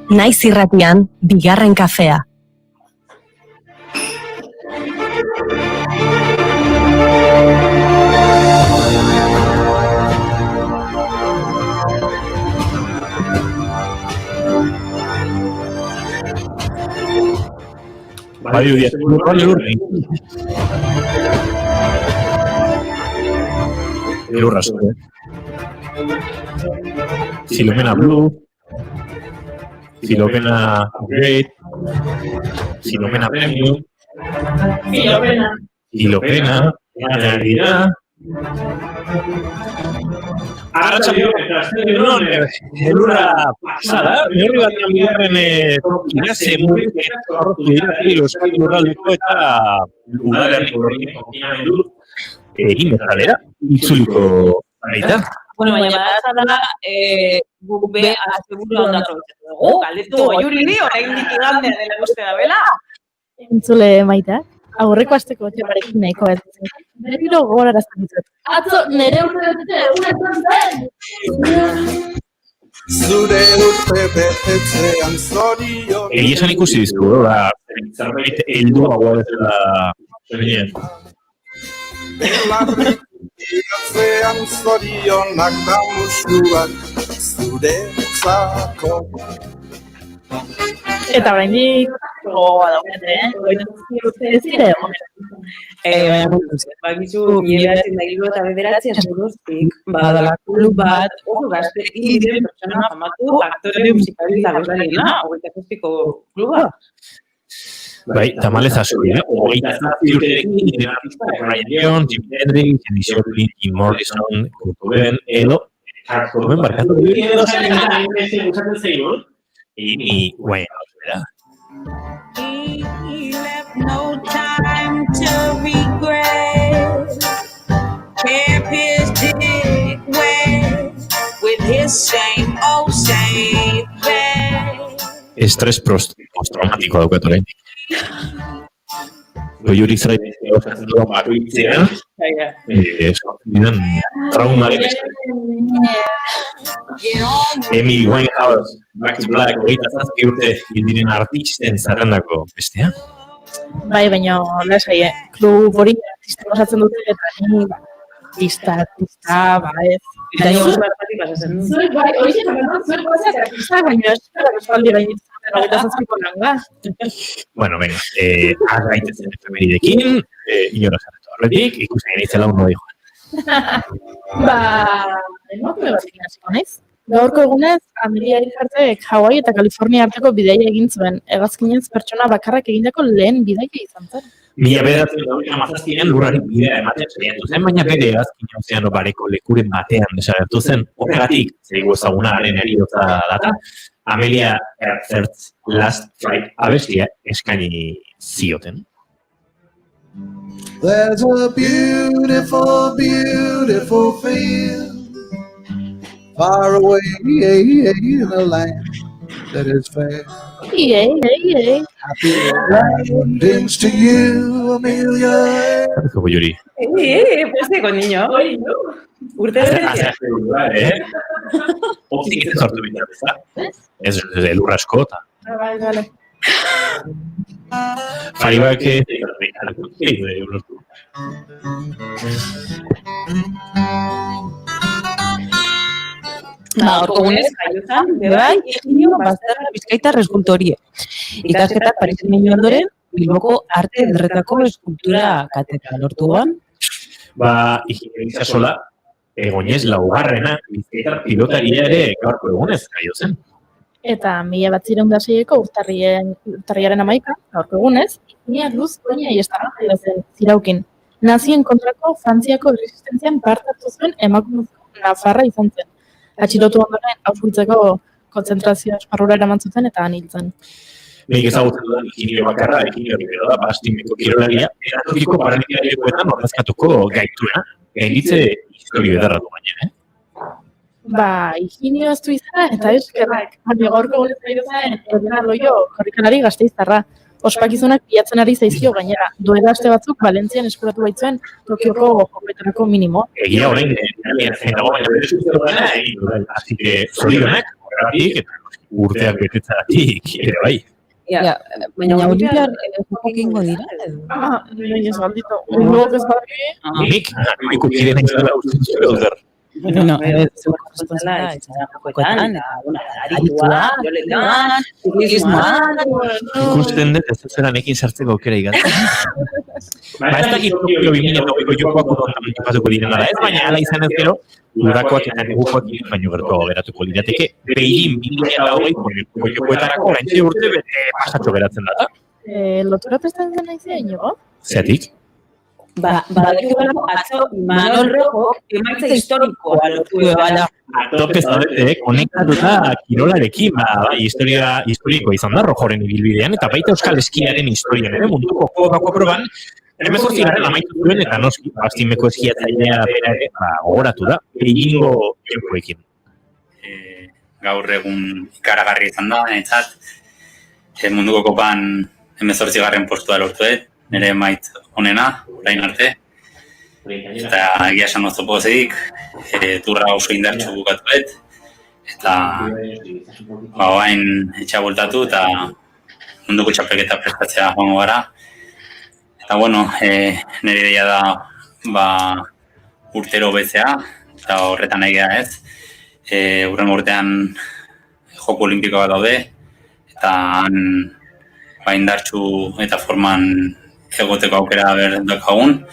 Naiz irratian, bigarren kafea. Bai, udia, Lurra zure. Filomena Blue, Filomena Upgrade, Filomena Premium, Filomena, Navidad. Arratsaldeon eta asteon elurra pasada, neurri batean bigarren tokira zemuriketak horretu dira Euskal Lurraldeko eta udalerriko konfinamendu egin bezalera, itzuliko baita. Bueno, baina badaza da, guk be azeburu handa aprobetxatu dugu. Galdetu, Juri, oraindik igandea dela uste da bela. Entzule Maita, aurreko asteko temarekin nahiko ez. Berriro gogorarazten dizut. Atzo nere urte egunetan zen. Zure urte betetzean zorion. Egia esan ikusi dizku, zerbait helduagoa bezala zerbait. Iratzean zorionak da musuak zuretzako. Eta oraindik gogoa daukate, ez dira egon. Bakizu, hilatzen da gilgo eta bederatzi azuruztik, badala klub bat, oso gazte, diren pertsona famatu, aktore musikali eta gozalina, hogeita zazpiko kluba. Bai, tamalez asko, hogeita zazpi urterekin, diren artista, Brian Jones, Jimi Hendrix, Janis Joplin, Jim Morrison, Kurt Cobain, edo, Kurt Cobain, barkatu dut. Y bueno, ¿verdad? He left no time to regret. Kept his dick wet with his same old same bed. Estres postraumatikoa daukat oraindik. Juri zait osatzen dugu bakoitzean, traumaren Amy Winehouse, Back to Black, hogeita zazpi urte diren artisten zerrendako bestea? Bai, baina lasai, klub hori artista osatzen dute eta ni artista, ez. Eta nire bat pasatzen du. Zuek bai, hori zuek batzak artista, baina espaldi gainitzen hogeita zazpiko langa. Bueno, venga, gaitezen efemeridekin, inora zarretu horretik, ikusten genitzela un nodi joan. Emakume batekin hasiko naiz. Gaurko egunez, Amelia Earhartek Hawaii eta Kalifornia arteko bidaia egin zuen. Hegazkinez pertsona bakarrak egindako lehen bidaia izan zen. 1957an lurrari bidea ematen saiatu zen, baina bere hegazkin ozeano bareko lekuren batean desagertu zen. Horregatik, zaigu ezaguna haren heriotza data, Amelia Earhart's Last Flight abestia eskaini zioten. There's a beautiful, beautiful field far away in a land that is fair. Happy landings to you, Amelia. Como Yuri. Pues con niño. Urte bereziak. Optik ez sortu bitartez, ez elurra asko eta. Vale. Faribak Gaurko gunez, jaiotan, bebai, Eginio Bazterra Bizkaitar eskultorie. Ikasketak Parisen egin ondoren, Bilboko Arte Ederretako Eskultura katedra lortu ban. Eginio Itsasola, egonez laugarrena, Bizkaitar pilotaria ere gaurko egunez jaio zen. Eta 1906ko urtarriaren 11, gaurko egunez, Iñigo Luz Koña Iestarra jaio zen Ziraukin. Nazien kontrako Frantziako erresistentzian parte hartu zuen emakumezko nafarra izan zen. Atxilotu ondoren Auschwitzeko kontzentrazio esparrura eraman zuten eta han hil zen. Nik ezagutzen dudan Iginio bakarra, Iginio Rivero da, Bastimeko kirolaria, eratokiko paralitiarioetan ordezkatuko gaituena, gainditze historio edarra du baina, Iginio aztu izan eta eskerrak, baina gaurko gunez nahi zen, Edgar Loio, korrikalari Gasteiztarra. ospakizunak bilatzen ari zaizkio gainera. Duela aste batzuk Valentzian eskuratu baitzuen Tokioko jokoetarako minimo. Egia orain, zenago baina bere zuzera egin du, así que zorionak, horregatik, eta urteak betetzatik, ere bai. Baina Olimpiar joko egingo dira? Noiz galdito. Luego ez badaki. Nik, ikukidena izala uste zure. Bueno, Zela, jokoetan, aritua, joletan, turismoan. Ikusten dut, ez zera nekin sartzeko aukera igatzen. Ez dakit Tokio 2008ko jokoak udontan jokatuko diren ala ez, baina ala izan ez gero, udakoak eta negukoak baino gertuago geratuko lirateke. Beijing 2008ko jokoetarako oraintxe urte bete pasatxo geratzen da. Lotura prestatzen naizia inigo? Zeatik? Badakigulako atzo Imanol Rojo emaitza historikoa lotu ebala. Tope zaudete, konektatuta kirolarekin, bai, historiko izan da Rojoren ibilbidean, eta baita Euskal Eskiaren historian ere, munduko kopako proban, 18 amaitu zuen, eta noski, bastimeko eskiatzailea bera ere, gogoratu da, Beijingo jokoekin. Gaur egun ikaragarri izan da, netzat, munduko kopan 18. postua lortuet, nire emaitz honena, orain arte. Eta egia esan oso pozik, turra oso indartsu bukatuet. Eta orain etxea bultatu eta munduko txapelketa prestatzea joango gara. Eta bueno, nire ideia da urtero betzea, eta horretan egia ez. Urren urtean joko olimpikoa daude, eta han indartsu eta forman egoteko aukera berdakagun.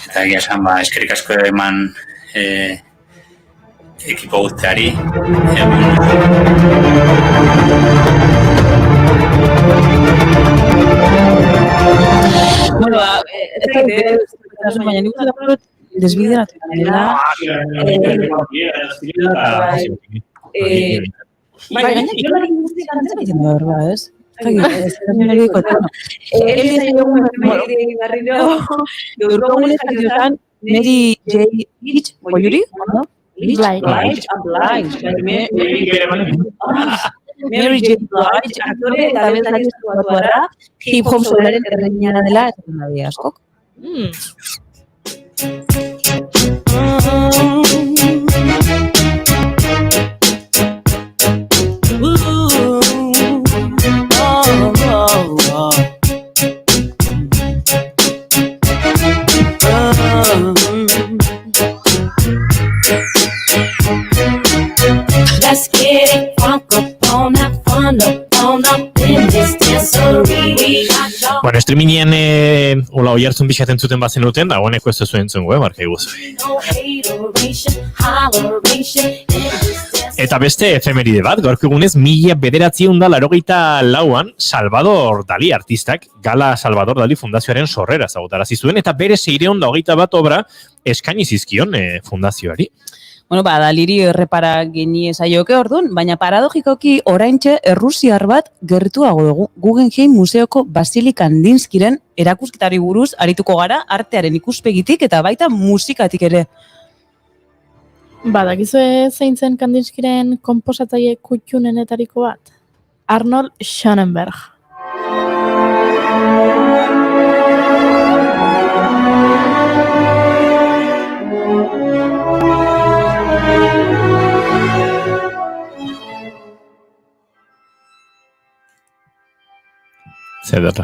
Eta egia esan, eskerrik asko eman ekipo guzteari. Bueno, ez da, baina nik uste desbideratu dela. Baina, jolari guztik antzera egiten da, berba, ez? Ez da neriko, Eli ez egun Barriro, gaurko egunez jakiotan, Mary J. Blige, boiuri? Blige. Mary J. Blige, aktore eta bezari estuatuara, hip-hop solaren erreinara dela, eta nabi askok. Let's get it funk up on that fun up in this dancery. Bueno, streamingen hola oihartzun bixaten zuten bazen duten, dagoeneko ez zuen zuen, barka iguzu. Eta beste efemeride bat, gaurko egunez 1984an Salvador Dalí artistak Gala Salvador Dalí Fundazioaren sorrera ezagutarazi zuen, eta bere 621 obra eskaini zizkion fundazioari. Bueno, Daliri errepara genie saioke orduan, baina paradogikoki oraintxe errusiar bat gertuago dugu. Guggenheim Museoko Vasili Kandinskiren erakusketari buruz arituko gara artearen ikuspegitik eta baita musikatik ere. Badakizue zein zen Kandinskiren konposatzaile kutxunenetariko bat? Arnold Schoenberg. Zederra.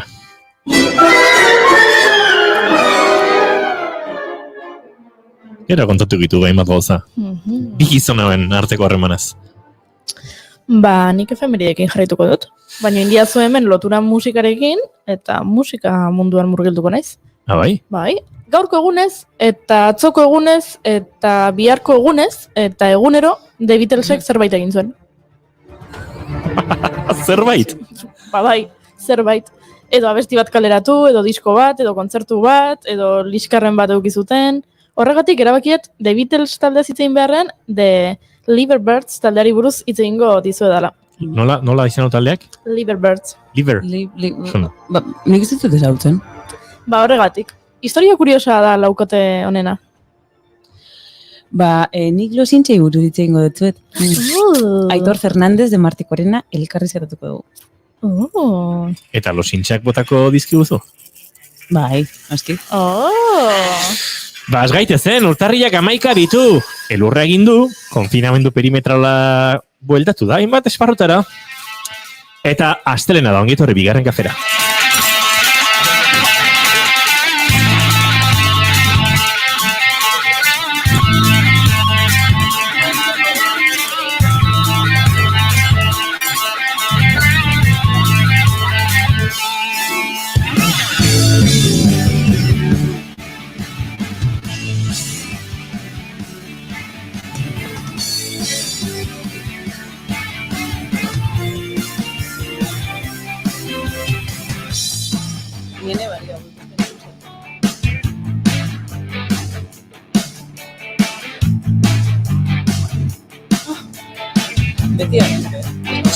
Era kontatu gitu gainbat gauza. Bi gizonauen arteko harremanaz. Nik efemeridekin jarraituko dut. Baina indiazu hemen lotura musikarekin eta musika munduan murgilduko naiz. Bai? Bai. Gaurko egunez, eta atzoko egunez, eta biharko egunez, eta egunero The Beatlesek zerbait egin zuen. Zerbait? Bai, zerbait. Edo abesti bat kaleratu, edo disko bat, edo kontzertu bat, edo liskarren bat eukizuten. Horregatik erabakiet The Beatles talde zitzein beharrean, The Liverbirds taldeari buruz hitz egingo dizuedala. Nola izan taldeak? Liverbirds. Liver. Nik ez ditut ezagutzen. Horregatik. Historia kuriosa da laukote honena. Nik losintxei buruz hitz egingo dutzuet. Aitor Fernández de Martikorena elkarrizketatuko dugu. Oh. Eta losintxak botako dizkiguzu. Bai, aski. Oh. Ba, az gaitezen, urtarriak 11 ditu. Elurra egin du, konfinamendu perimetrala bueltatu da, hainbat esparrutara. Eta astelena da, ongi etorri bigarren kafera.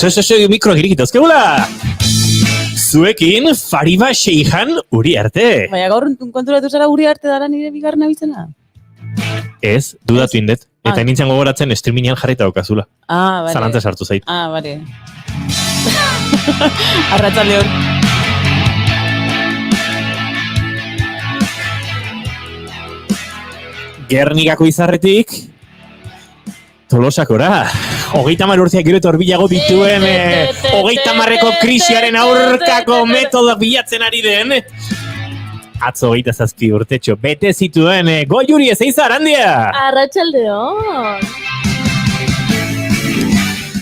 Zo, mikroak irikita azkegula! Zuekin, Fariba Seihan Uriarte. Baina gaur konturatu zara Uriarte dara nire bigarren abizena? Ez, dudatu indet. Eta nintzen gogoratzen streamingan jarrita daukazula. Ah, bale. Zalantza sartu zait. Ah, bale. Arratsaldeon. Gernikako izarretik, Tolosakora. 30 urteak gero etorbilago dituen 30ko krisiaren aurkako metodo bilatzen ari den. Atzo 27 urtetxo bete zituen Goiuri Ezeiza Arandia. Arratsaldeon.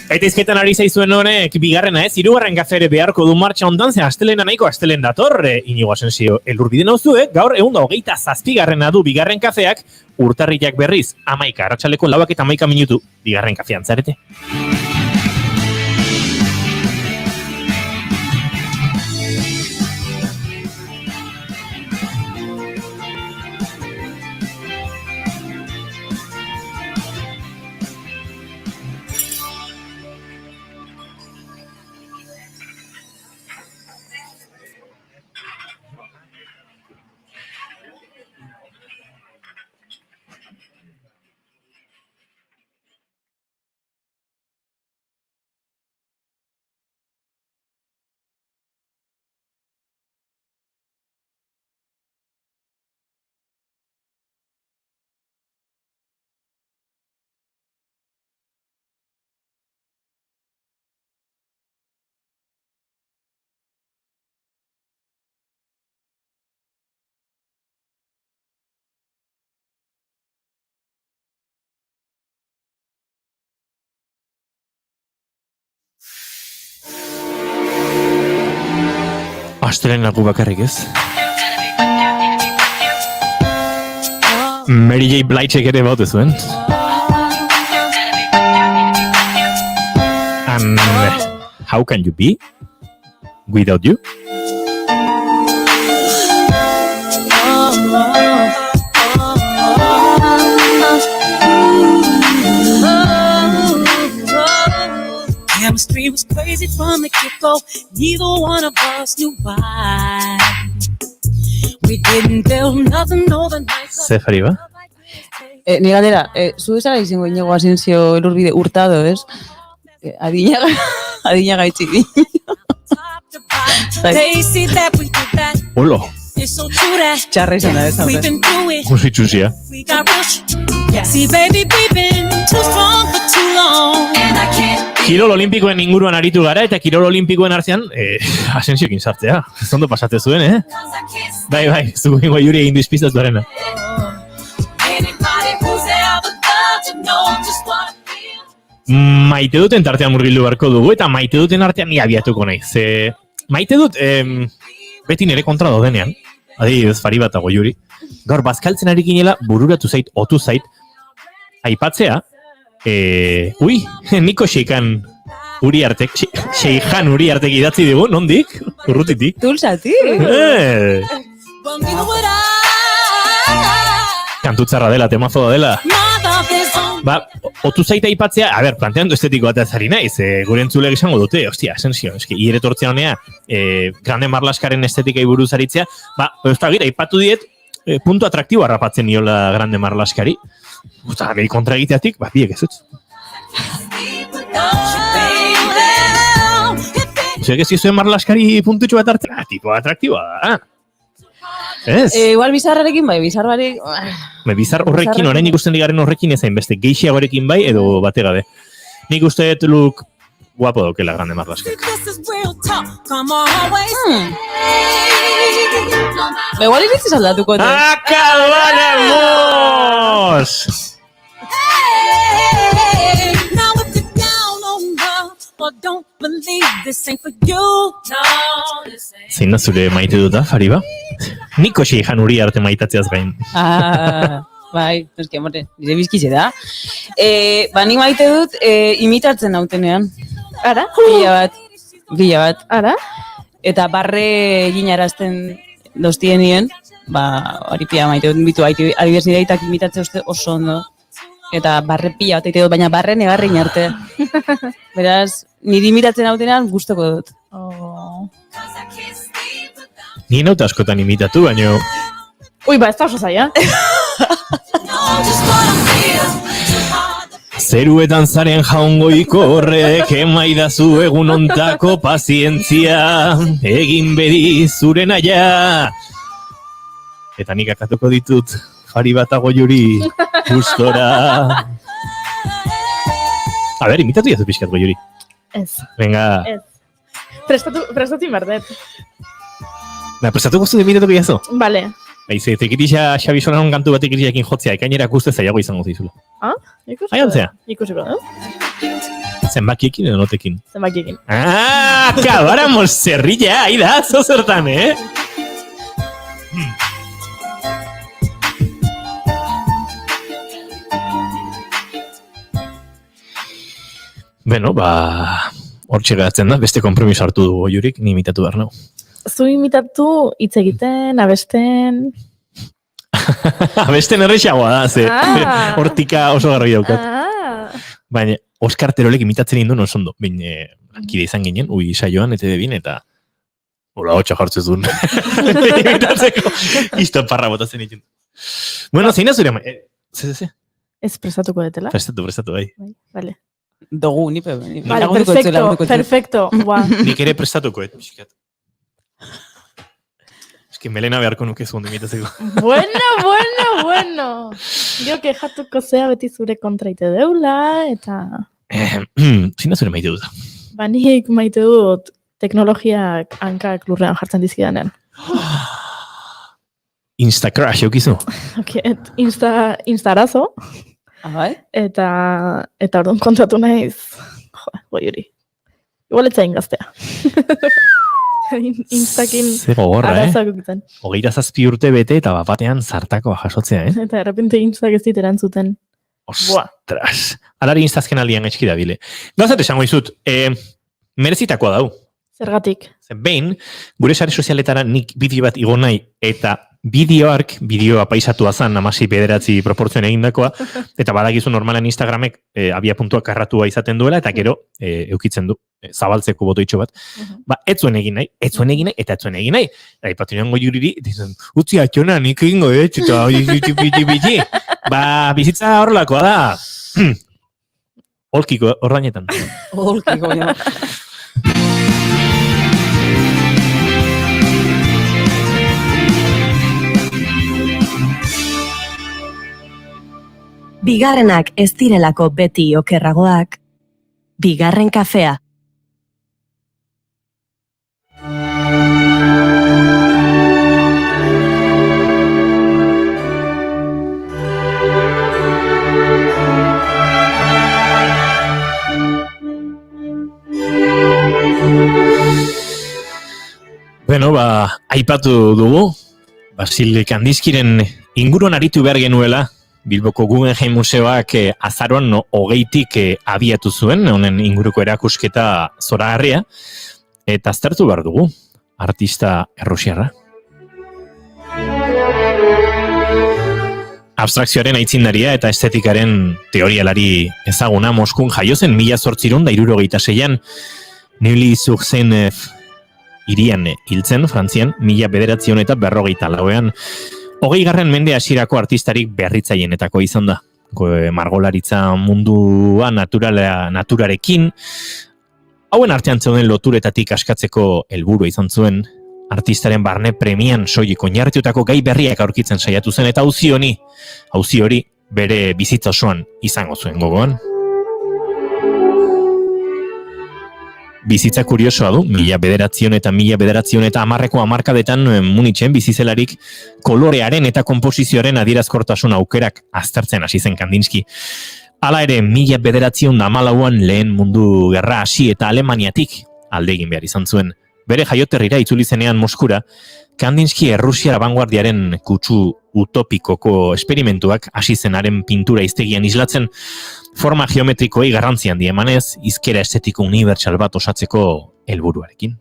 Eta izketan ari zaizuen honek bigarrena ez, 3. kafere beharko du martxa ondan, ze astelena nahiko astelen dator. Inigo Asensio, elur bide nauzue, gaur 127 du bigarren kafeak, urtarriak berriz, 11, arratsaleko 4 eta 11 minutu, bigarren kafean zarete. Astelenaku bakarrik ez. Mary J. Blige ere baute zuen. And how can you be without you? Chemistry was crazy from the get-go. Neither one of us knew why. We didn't build nothing overnight. Ze Fariba? Ni galdera, zu esara izango Inigo Asensio elurbide hurtado, ez? Adina gaitzi di. They see that we did that. Olo. It's so true that Txarra izan da, ez we've hau. been through it. Musitxusia. We got rich. See, baby, we've been too strong for too long. And I can't. Kirol olimpikoen inguruan aritu gara, eta kirol olimpikoen artean, Asensiokin sartzea. Ez ondo pasate zuen, eh? Bai, zugu ingo Juri egin dizpiztaz duarena. Anybody who's ever got to know just what I feel. Maite duten tartean murgildu beharko dugu, eta maite duten artean ni abiatuko nahi. Ze maite dut, beti nire kontra daudenean, adibidez Fariba eta Goiuri, gaur bazkaltzen ari ginela bururatu zait, otu zait, aipatzea, Niko Seihan Uriartek, Seihan Uriartek idatzi digu, nondik? Urrutitik. Tulsati. Well, you know what Kantutzarra dela, temazo dela. Ba, otu zaita aipatzea, a ber, planteando estetiko bat azari naiz, gure entzulek esango dute, ostia, Asensio, eski, hire tortzea honea, Grande Marlaskaren estetikai buruz aritzea, ba, ez da gira, aipatu diet, puntu atraktiboa rapatzen niola Grande Marlaskari, eta behi kontra egiteatik, ba, biek ez utz. zuek ez zuen marlaskari puntutxo bat hartzen, tipo atraktiboa da. Ez? Igual bizarrarekin bai, bizarbarik... Bizar horrekin, orain ikusten digaren horrekin ezain beste, geixiagorekin bai edo bate gabe. Nik uste Luk guapo daukela grande marlaskak. Igual iritziz aldatuko. Acabaremos! Zein da zure maite duta, Fariba? Niko Jan Uri arte maitatzeaz gain. Bai, eski amore, nire bizkize da. Nik maite dut imitatzen nautenean. Ara? Bila bat. Ara? Eta barre egin arazten doztienien, hori pia maite dut, bitu, adibidez nire aitak imitatze uste oso ondo. Eta barre pila bat egite dut, baina barre negarrein arte. Beraz, nire imitatzen nautenean gustoko dut. Ni naut askotan imitatu, baina... Ui, ez da oso zaila. Zeruetan zaren jaungoiko horrek emaidazu egun ontako pazientzia, egin bedi zure naia. Eta nik akatuko ditut, Fariba eta Goiuri, gustora. A ber, imitatu jazu pixkat Goiuri. Ez. Venga. Ez. Prestatu inberdet. Prestatu guztu imitatuko jazu? Vale. Baize, tekitisa Xabi Solanon kantu batek iriakin jotzea, ekainera guztu zailago izango zizula. Ikusiko. Aiantzea? Ikusiko, Zenbakiekin edo notekin? Zenbakiekin. Acabáramos zerrilla, aida, zozertan, Beno, hortxe geratzen da, beste kompromiso hartu dugu Goiurik, ni imitatu behar nau. Zu imitatu hitz egiten, abesten... Abesten errexagoa da, ze hortika oso garbi daukat. Baina, Oskar Terolek imitatzen induen oso ondo. Baina, kide izan ginen, saioan, eta debin, eta... Hola, hotxa jartzen duen. Imitatzeko, izto parra botatzen egin. Bueno, zein da zure... Ze? Ez prestatuko detela? Prestatu, bai. Vale. Dugu, ni Vale, perfecto. Nik ere prestatuko, pixkat. Es que Melena beharko nuke zuen imitatzeko. Bueno. Jo kejatuko zea beti zure kontraite deula, eta... Zein da zure maite dut? Nik maite dut teknologiak hankak lurrean jartzen dizkidanean. Insta-crash, eukizu? Insta-arazo. Eta orduan kontatu naiz, Goiuri. Igual etzain gaztea. Instakin arazoak ukitzen. 27 urte bete eta batean zartakoa jasotzea, Eta errepente Instak ez dit erantzuten. Ostras. Alari Instazken aldian etxki da bile. Gauzat esango izut, merezitakoa dau. Zergatik? Behin, gure sare sozialetara nik bideo bat igo nahi eta bideoa paisatua zan, 16:9 proportzioen egindakoa, eta badakizu normalan Instagramek abia puntua karratua izaten duela, eta gero eukitzen du zabaltzeko botoitxo bat. Ez zuen egin nahi, eta ez zuen egin nahi. Aipatu nian Goiuriri, utzi atxona, nik egingo eta biti. Bizitza horrelakoa da. Holkiko ordainetan. Holkiko, ja. Bigarrenak ez direlako beti okerragoak, bigarren kafea. Bueno, aipatu dugu, Basil Kandizkiren inguruan aritu behar genuela, Bilboko Guggenheim Museoak azaroan 20tik abiatu zuen, honen inguruko erakusketa zoragarria, eta aztertu behar dugu, artista errusiarra. Abstrakzioaren aitzindaria eta estetikaren teorialari ezaguna Moskun jaiozen 1866an Neuilly-sur-Seine irian hiltzen, Frantzian, 1954an. 20. mende hasierako artistarik berritzaienetako izan da. Margolaritza mundua naturarekin Hauen artean zeuden loturetatik askatzeko helburu izan zuen, artistaren barne premian soilik oinarritutako gai berriak aurkitzen saiatu zen eta auzi hori bere bizitza osoan izango zuen gogoan. Bizitza kuriosoa du, 1900 eta 1910 hamarkadetan Munitzen bizizelarik kolorearen eta konposizioaren adierazkortasun aukerak aztertzen hasi zen Kandinsky. Hala ere, 1914an lehen mundu gerra hasi eta Alemaniatik alde egin behar izan zuen. Bere jaioterrira itzuli zenean Moskura, Kandinsky Errusiara abanguardiaren kutsu utopikoko esperimentuak hasi zenaren pintura hiztegian islatzen, forma geometrikoei garrantzi handia emanez, hizkera estetiko unibertsal bat osatzeko helburuarekin.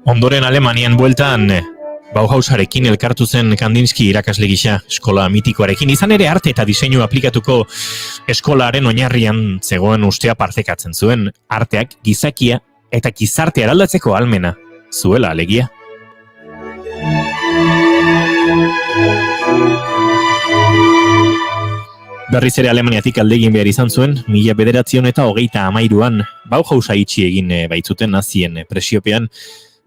Ondoren Alemanian bueltan Bauhausarekin elkartu zen Kandinsky irakasle gisa eskola mitikoarekin. Izan ere arte eta diseinu aplikatuko eskolaren oinarrian zegoen ustea partekatzen zuen. Arteak gizakia eta gizartea eraldatzeko ahalmena zuela alegia. Berriz ere Alemaniatik alde egin behar izan zuen, 1933an Bauhausa itxi egin baitzuten nazien presiopean,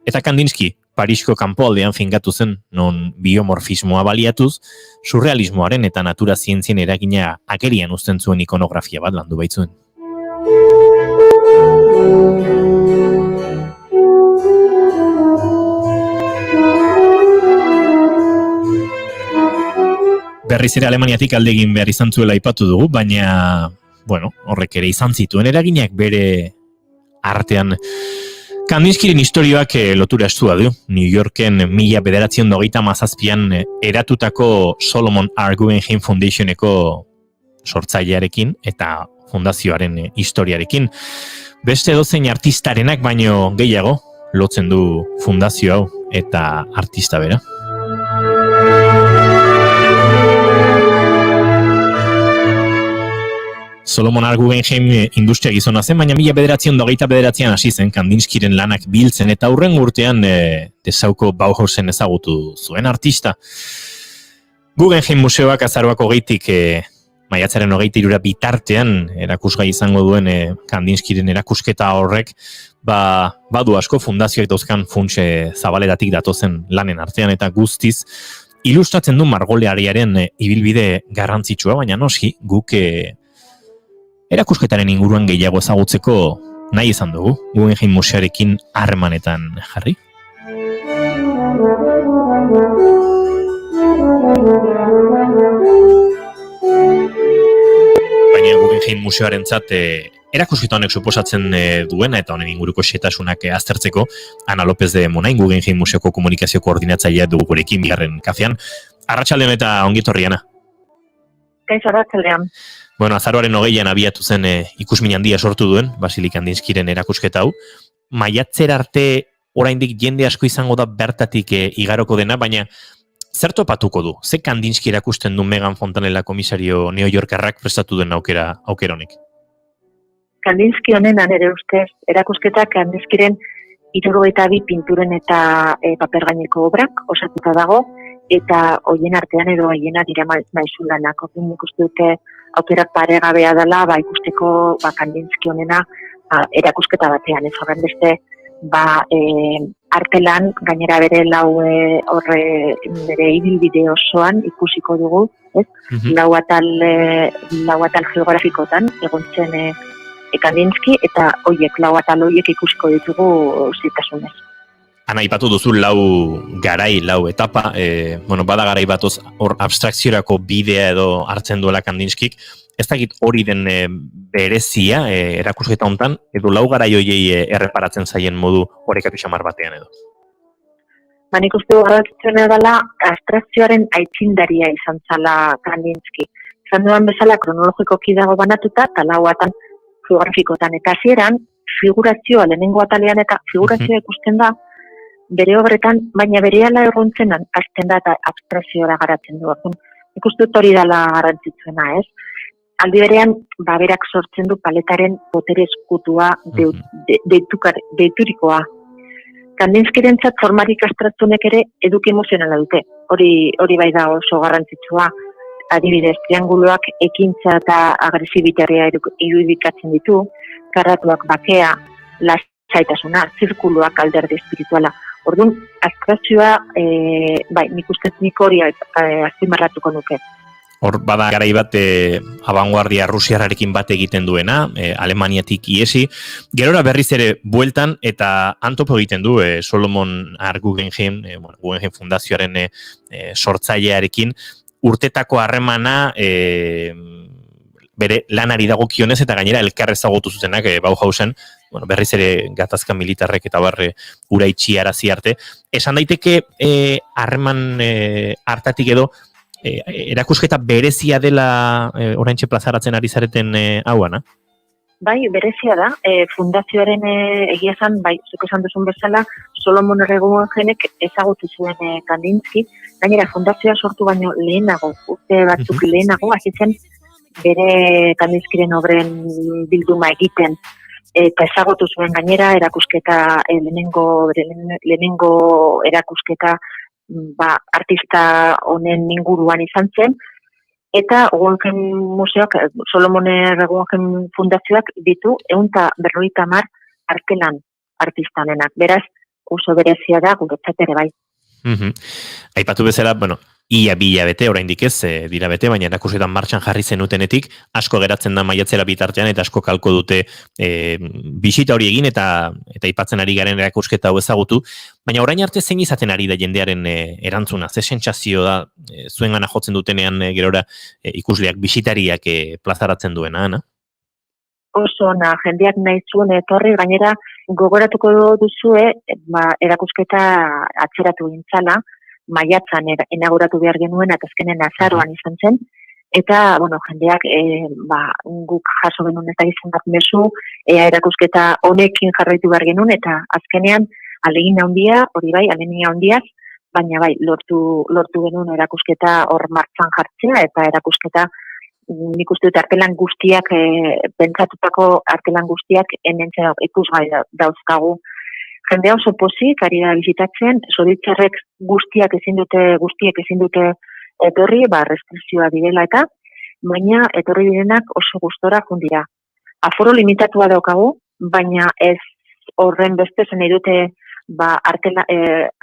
eta Kandinsky Parisko kanpoaldean fingatu zen, non biomorfismoa baliatuz, surrealismoaren eta natura zientzien eragina agerian uzten zuen ikonografia bat landu baitzuen. Berriz ere Alemaniatik alde egin behar izan zuela aipatu dugu, baina, horrek ere izan zituen eraginak bere artean. Kandinskyren istorioak lotura estua du. New Yorken 1927an eratutako Solomon R. Guggenheim Foundationeko sortzailearekin eta fundazioaren historiarekin. Beste edozein artistarenak baino gehiago lotzen du fundazio hau eta artista bera. Solomon R. Guggenheim industria gizona zen, baina 1929an hasi zen Kandinskyren lanak biltzen eta hurren urtean desauko Bauhausen ezagutu zuen artista. Guggenheim museoak azaroak 20 maiatzaren 23 bitartean erakusgai izango duen Kandinskyren erakusketa horrek badu asko fundazioak dauzkan funtse zabaleratik datozen lanen artean eta guztiz ilustratzen du margoleariaren ibilbide garrantzitsua, baina noski guk erakusketaren inguruan gehiago ezagutzeko nahi izan dugu, Guggenheim musearekin harremanetan jarri. Baina Guggenheim museoarentzat erakusketa honek suposatzen duena eta honen inguruko xehetasunak aztertzeko, Ana López de Munain, Guggenheim museoko komunikazio koordinatzailea dugu gurekin bigarren kafean. Arratsaldeon eta ongitorriana. Kaixo, arratsaldean. Azaroaren 20an abiatu zen ikusmin handia sortu duen, Basilik Kandinskyren erakusketa hau. Maiatzera arte oraindik jende asko izango da bertatik igaroko dena, baina zer topatuko du? Ze Kandinsky erakusten du Megan Fontanella komisario New Yorkerrak prestatu den aukera honek? Kandinsky honenan ere ustez, erakusketa Kandinskyren 72 pinturen eta paper gaineko obrak osatuta dago, eta hoien artean edo hoiena dira maizulanak. Nik uste dute aukerak paregabea dela, ikusteko Kandinsky honena erakusketa batean. Ez horren beste, artelan gainera bere bere ibilbide osoan ikusiko dugu, ez? Lau atal geografikotan egontzen Kandinsky eta lau atal hoiek ikusiko ditugu zitasunez. Ana, aipatu duzu lau etapa, bada garai batoz hor abstrakziorako bidea edo hartzen duela Kandinskik, ez dakit hori den berezia erakusketa hontan, edo lau garai hoiei erreparatzen zaien modu orekatu xamar batean edo? Nik uste garrantzitsua dela abstrakzioaren aitzindaria izan zala Kandinsky. Izan duan bezala kronologikoki dago banatuta, eta lauatan geografikotan. Eta hasieran figurazioa lehenengo atalean eta figurazioa ikusten da bere obretan, baina berehala errontzen hasten da eta abstrakziora garatzen du. Ikusten dut hori dela garrantzitsuena, ez? Aldi berean, berak sortzen du paletaren potere eskutua deiturikoa. Kandinskirentzat formarik abstraktunek ere eduki emozionala dute. Hori bai da oso garrantzitsua. Adibidez, trianguloak ekintza eta agresibitatea irudikatzen ditu, karratuak bakea, lasaitasuna, zirkuluak alderdi espirituala. Orduan, abstrakzioa, nik uste nik hori azpimarratuko nuke. Hor, bada garai bat abanguardia rusiarrarekin bat egiten duena, Alemaniatik iesi. Gerora berriz ere bueltan eta antopo egiten du Solomon R. Guggenheim, Guggenheim Fundazioaren sortzailearekin, urtetako harremana bere lanari dagokionez eta gainera elkar ezagutu zutenak Bauhausen, berriz ere gatazka militarrek eta barre ura itxiarazi arte. Esan daiteke harreman hartatik edo erakusketa berezia dela oraintxe plazaratzen ari zareten hauana? Bai, berezia da. Fundazioaren egia esan, zuk esan duzun bezala, Solomon R. Guggenheimek ezagutu zuen Kandinsky. Gainera, fundazioa sortu baino lehenago, urte batzuk lehenago, hasi zen bere Kandinskyren obren bilduma egiten. Eta ezagutu zuen gainera erakusketa, lehenengo erakusketa artista honen inguruan izan zen, eta Guggenheim museoak, Solomon R. Guggenheim fundazioak ditu 150 artelan artista honenak. Beraz, oso berezia da guretzat ere bai. Aipatu bezala, ia bi hilabete, oraindik ez, dira bete, baina erakusketan martxan jarri zenutenetik, asko geratzen da maiatzera bitartean eta asko kalko dute bisita hori egin eta aipatzen ari garen erakusketa hau ezagutu, baina orain arte zein izaten ari da jendearen erantzuna, ze sentsazio da zuengana jotzen dutenean gerora ikusleak, bisitariak plazaratzen duena, Ana? Oso ona, jendeak nahi zuen etorri, gainera gogoratuko duzue, erakusketa atzeratu gintzala, maiatzan inauguratu behar genuen, eta azkenen azaroan izan zen, eta, jendeak, guk jaso genuen eta izan bat mezu, erakusketa honekin jarraitu behar genuen, eta azkenean, alegin handia, hori bai, alegin handiaz, baina bai, lortu genuen erakusketa hor martzan jartzea, eta erakusketa nik uste dut artelan guztiak, pentsatutako artelan guztiak hementzen ikusgai dauzkagu. Jendea oso pozik, ari da bizitatzen, zoritzarrek guztiek ezin dute etorri, restrikzioa direla eta, baina etorri direnak oso gustora jundira. Aforo limitatua daukagu, baina ez horren beste zen nahi dute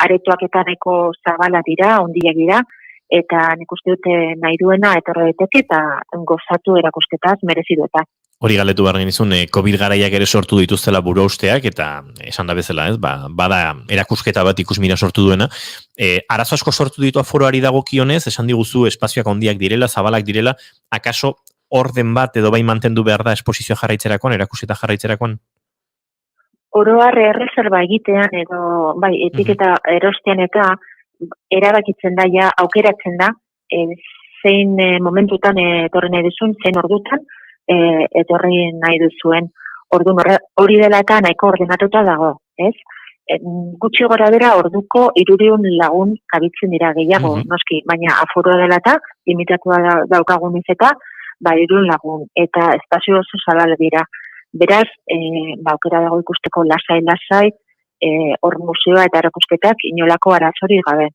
aretoak eta nahiko zabala dira, ondiak dira, eta nik uste dute nahi duena etorri daiteke eta gozatu erakusketaz merezi du eta. Hori galetu behar genizun, COVID garaiak ere sortu dituztela buruausteak, eta esan da bezala, ez, bada erakusketa bat ikusmira sortu duena. Arazo asko sortu ditu aforoari dagokionez, esan diguzu espazioak handiak direla, zabalak direla, akaso orden bat edo bai mantendu behar da esposizioa jarraitzerakoan, erakusketa jarraitzerakoan? Oroar erreserba egitean edo, etiketa erostean eta erabakitzen da, aukeratzen da, zein momentutan etorri nahi duzuen, zein ordutan, etorri nahi duzuen. Orduan hori dela eta nahiko ordenatuta dago, ez? Gutxi gora bera orduko 300 lagun kabitzen dira gehiago, noski, baina aforoa dela eta limitatua daukagun izeta, 300 lagun, eta espazio oso zabal dira. Beraz, aukera dago ikusteko lasai, hor museoa eta erakusketak inolako arazori gabe.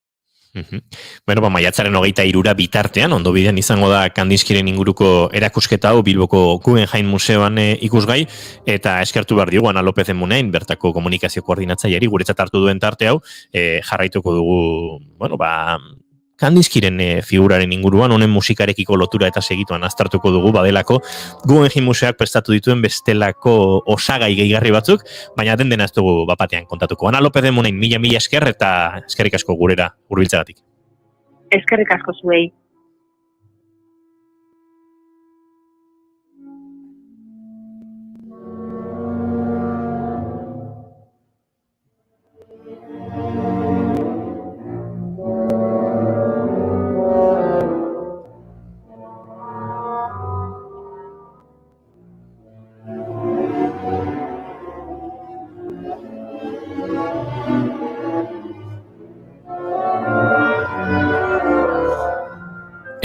Maiatzaren 23 bitartean, ondo bidean izango da Kandinskyren inguruko erakusketa hau Bilboko Guggenheim museoan ikusgai, eta eskertu behar diogu Ana López Munain, bertako komunikazio koordinatzaileari guretzat hartu duen tarte hau, jarraituko dugu, Kandinskyren figuraren inguruan, honen musikarekiko lotura eta segituan aztertuko dugu badelako Guggenheim museoak prestatu dituen bestelako osagai gehigarri batzuk, baina dena ez dugu bapatean kontatuko. Ana López Munain, mila esker eta eskerrik asko gurera hurbiltzagatik. Eskerrik asko zuei.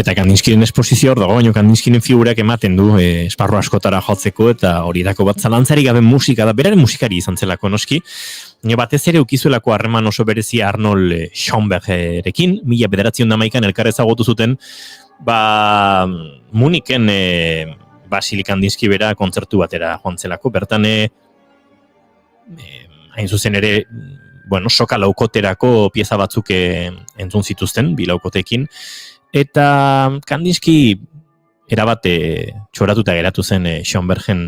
Eta Kandinskiren esposizio hor dago, baina Kandinskiren figurak ematen du esparru askotara jotzeko eta horietako bat zalantzarik gabe musika da, beraren musikari izan zelako noski. Baina batez ere ukizuelako harreman oso berezia Arnold Schoenbergerekin, 1911 elkar ezagutu zuten, Muniken Vasili Kandinski bera kontzertu batera joan zelako, bertan hain zuzen ere, soka laukoterako pieza batzuk entzun zituzten, bi laukotekin, eta Kandinski erabate txoratuta geratu zen Schoenbergen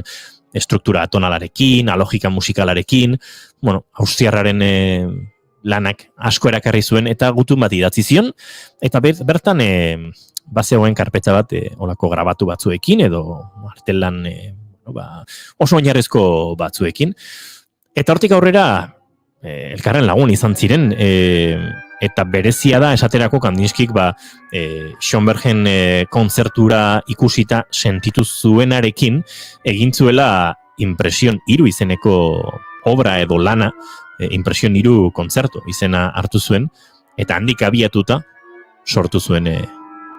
struktura atonalarekin, alogika musikalarekin, austriarraren lanak asko erakarri zuen, eta gutun bat idatzi zion, eta bertan bazegoen karpeta bat olako grabatu batzuekin, edo artelan oso oinarrezko batzuekin. Eta hortik aurrera, elkarren lagun izan ziren, eta berezia da esaterako Kandinskik Schoenbergen kontzertura ikusita sentitu zuenarekin egin zuela Impresion 3 izeneko obra edo lana, Impresion 3 kontzertu izena hartu zuen, eta handik abiatuta sortu zuen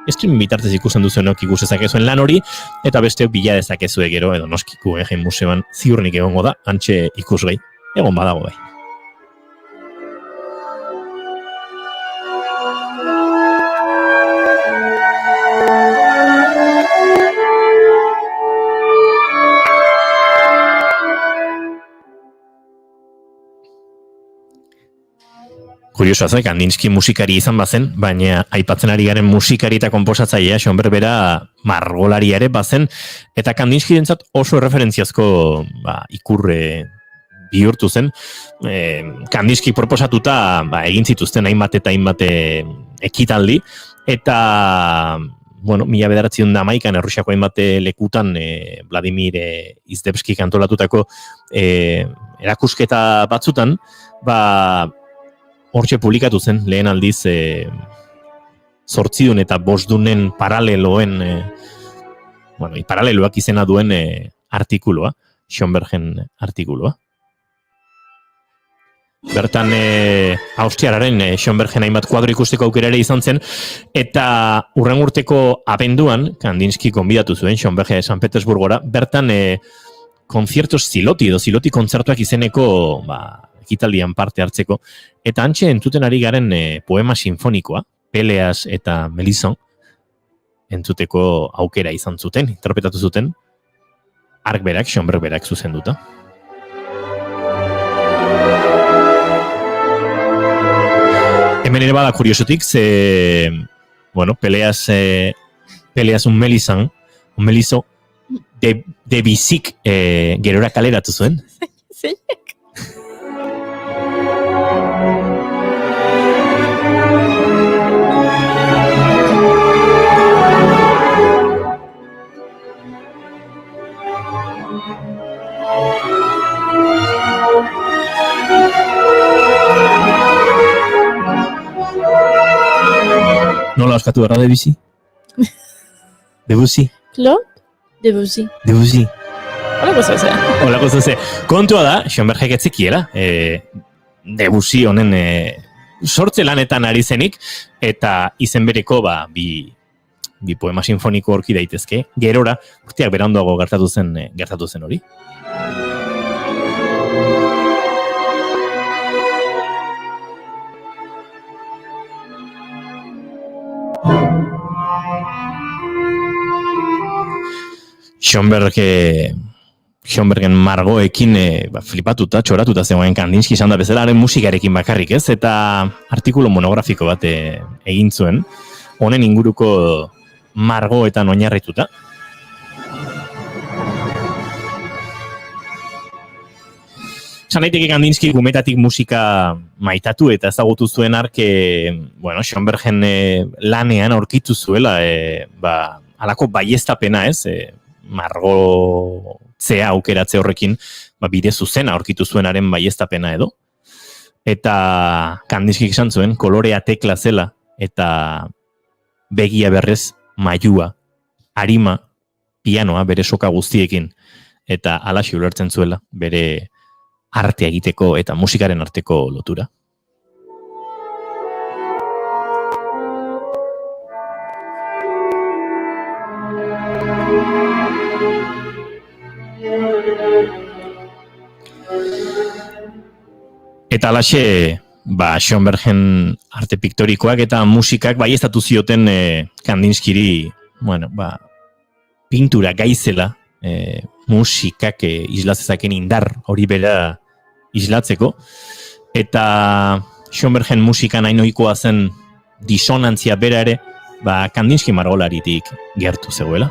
streaming bitartez ikusten duzuenok ikus dezakezuen lan hori, eta beste bila dezakezue gero, edo noski Guggenheim museoan ziurnik egongo da, hantxe ikusgai, egon badago bai. Kuriosoa zen, Kandinski musikari izan bazen, baina aipatzen ari garen musikari eta konposatzailea Schoenberg bera margolari ere bazen, eta Kandinskirentzat oso referentziazko ikurre bihurtu zen. Kandinski proposatuta egin zituzten hainbat eta hainbat ekitaldi, eta 1911 Errusiako hainbat lekutan Vladimir Izdebskik antolatutako erakusketa batzutan, hortxe publikatu zen, lehen aldiz 8 eta 5 paraleloen, paraleloak izena duen artikulua, Schoenbergen artikulua. Bertan austriararen Schoenbergen hainbat kuadro ikusteko aukera ere izan zen, eta hurren urteko abenduan, Kandinski konbidatu zuen Schoenberg San Petersburgora, bertan konziertos Ziloti edo Ziloti kontzertuak izeneko ekitaldian parte hartzeko, eta hantxe entzuten ari garen poema sinfonikoa, Peleas eta Melisson, entzuteko aukera izan zuten, interpretatu zuten, hark berak, Schoenberg berak zuzenduta. Hemen ere bada kuriosotik, Peleas un Melisson, Debusyk gerora kaleratu zuen. Zeinek? Nola oskatu erra Debussy? Debussy? Claude Debussy. Debussy. Holako zoze. Kontua da, Schoenbergek etzekiela, Debussy honen sortze lanetan ari zenik, eta izen bereko bi poema sinfoniko horki daitezke. Gerora, urteak beranduago gertatu zen hori. Schoenbergen margoekin flipatuta, txoratuta zegoen Kandinski izan da bezalaren musikarekin bakarrik, ez? Eta artikulu monografiko bat egin zuen, honen inguruko margoetan oinarrituta. Esan daiteke Kandinski gumetatik musika maitatu eta ezagutu zuen ark, Schoenbergen lanean aurkitu zuela, halako baieztapena, ez? Margotzea aukeratze horrekin bide zuzena aurkitu zuenaren baieztapena edo. Eta Kandinskik esan zuen, kolorea tekla zela eta begia berrez mailua, arima, pianoa bere soka guztiekin. Eta halaxe ulertzen zuela bere artea egiteko eta musikaren arteko lotura. Eta alaxe, Schoenbergen arte piktorikoak eta musikak baieztatu zioten Kandinskiri, pintura gaizela, musikak islazezaken indar hori bera islatzeko, eta Schoenbergen musikan hainoikoa zen disonantzia bera ere, Kandinski margolaritik gertu zegoela.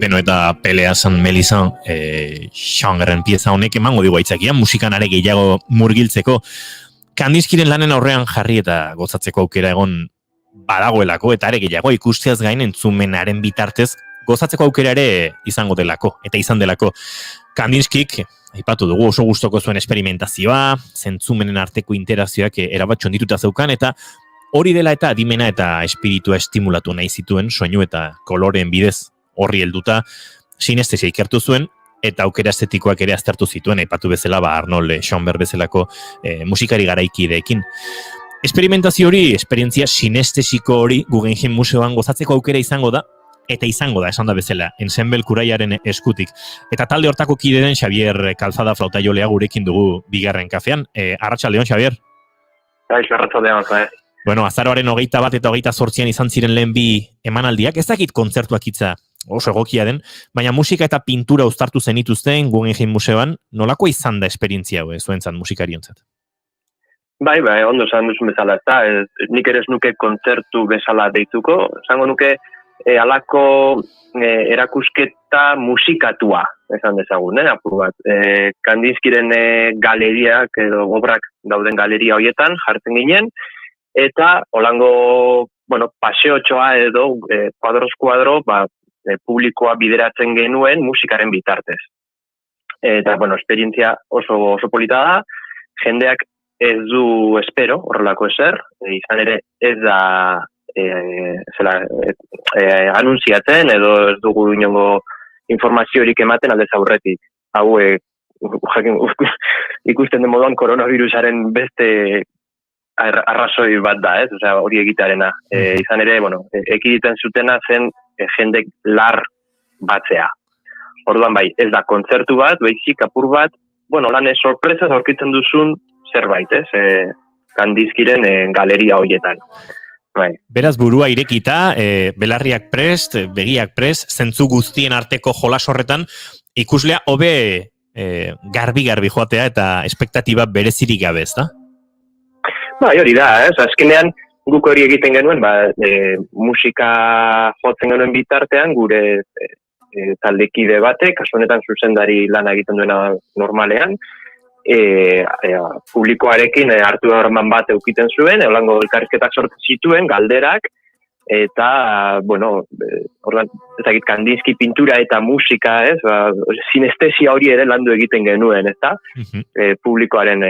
Beno eta Pelea San Melizan Schoenbergen pieza honek emango digu aitzakia, musikan are gehiago murgiltzeko. Kandinskiren lanen aurrean jarri eta gozatzeko aukera egon badagoelako, eta are gehiago ikusteaz gain entzumenaren bitartez gozatzeko aukera ere izango delako, eta izan delako. Kandinskik, aipatu dugu, oso gustoko zuen esperimentazioa, zentzumenen arteko interakzioak erabat txondituta zeukan, eta hori dela eta adimena eta espiritua estimulatu nahi zituen soinu eta koloreen bidez. Horri helduta sinestesia ikertu zuen, eta aukera estetikoak ere aztertu zituen, aipatu bezala Arnold Schoenberg bezalako musikari garaikideekin. Esperimentazio hori, esperientzia sinestesiko hori Guggenheim Museoan gozatzeko aukera izango da, eta izango da, esan da bezala, Ensemble Kuraiaren eskutik. Eta talde hortako kide den Xavier Calzada flautajolea gurekin dugu bigarren kafean. Arratsaldeon, Xavier? Arratsaldeon, Bueno, azaroaren 21 eta 28 izan ziren lehen bi emanaldiak, ez dakit kontzertuak hitza oso egokia den, baina musika eta pintura uztartu zenituzten Guggenheim Museoan, nolako izan da esperientzia hau zuentzat musikariontzat? Bai, ondo esan duzun bezala, nik ere ez nuke kontzertu bezala deituko, esango nuke halako erakusketa musikatua, esan dezagun, apur bat. Kandinskiren galeriak edo obrak dauden galeria horietan jartzen ginen, eta holango, paseotxoa edo kuadroz-kuadro, publikoa bideratzen genuen musikaren bitartez. Eta, esperientzia oso polita da, jendeak ez du espero, horrelako ezer, izan ere ez da anuntziatzen edo ez dugu inongo informaziorik ematen aldez aurretik. Hau, ikusten den moduan koronavirusaren beste arrazoi bat da, hori egitearena. Izan ere, ekiditen zutena zen jendek lar batzea. Orduan bai, ez da kontzertu bat, baizik apur bat, lan sorpresaz aurkitzen duzun zerbait, Kandinskiren galeria horietan. Beraz, burua irekita, belarriak prest, begiak prest, zentzu guztien arteko jolas horretan, ikuslea hobe garbi-garbi joatea eta espektatiba berezirik gabe, ez da? Hori da, azkenean guk hori egiten genuen, musika jotzen genuen bitartean, gure taldekide batek, kasu honetan zuzendari lana egiten duena normalean, publikoarekin hartu horman bat eukiten zuen, holango elkarrizketak sortzen zituen, galderak, eta, ezagit Kandinski pintura eta musika, sinestesia hori ere landu egiten genuen, ez da? Publikoaren,